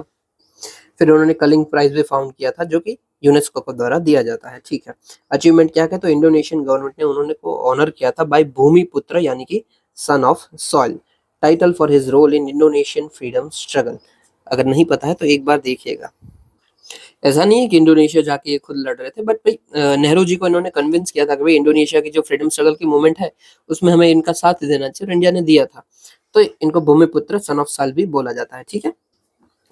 फिर उन्होंने कलिंग प्राइज भी फाउंड किया था, जो कि यूनेस्को को द्वारा दिया जाता है, ठीक है। अचीवमेंट क्या है, तो इंडोनेशियन गवर्नमेंट ने उन्होंने को ऑनर किया था बाय भूमिपुत्र, यानी कि son of soil, title for his role in Indonesian freedom struggle. अगर नहीं पता है तो एक बार देखिएगा। ऐसा नहीं है कि इंडोनेशिया जाके ये खुद लड़ रहे थे, बट भाई नेहरू जी को इन्होंने कन्विंस किया था कि भाई इंडोनेशिया की जो फ्रीडम स्ट्रगल की मूवमेंट है उसमें हमें इनका साथ देना चाहिए, और इंडिया ने दिया था, तो इनको भूमिपुत्र सन ऑफ साल भी बोला जाता है, ठीक है।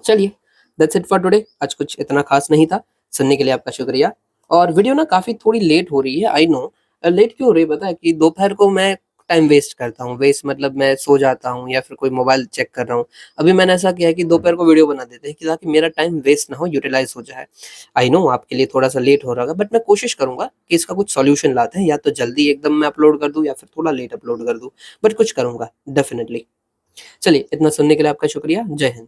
चलिए, दैट्स इट फॉर टुडे। आज कुछ इतना खास नहीं था। सुनने के लिए आपका शुक्रिया। और वीडियो ना काफी थोड़ी लेट हो रही है, आई नो। लेट क्यों हो रही है पता है, कि दोपहर को मैं टाइम वेस्ट करता हूँ। वेस्ट मतलब मैं सो जाता हूँ या फिर कोई मोबाइल चेक कर रहा हूँ। अभी मैंने ऐसा किया है कि दोपहर को वीडियो बना देते हैं, कि ताकि मेरा टाइम वेस्ट ना हो, यूटिलाइज हो जाए। आई नो आपके लिए थोड़ा सा लेट हो रहा होगा, बट मैं कोशिश करूंगा कि इसका कुछ सॉल्यूशन लाते हैं, या तो जल्दी एकदम मैं अपलोड कर दूं या फिर थोड़ा लेट अपलोड कर दूं, बट कुछ करूंगा डेफिनेटली। चलिए, इतना सुनने के लिए आपका शुक्रिया। जय हिंद।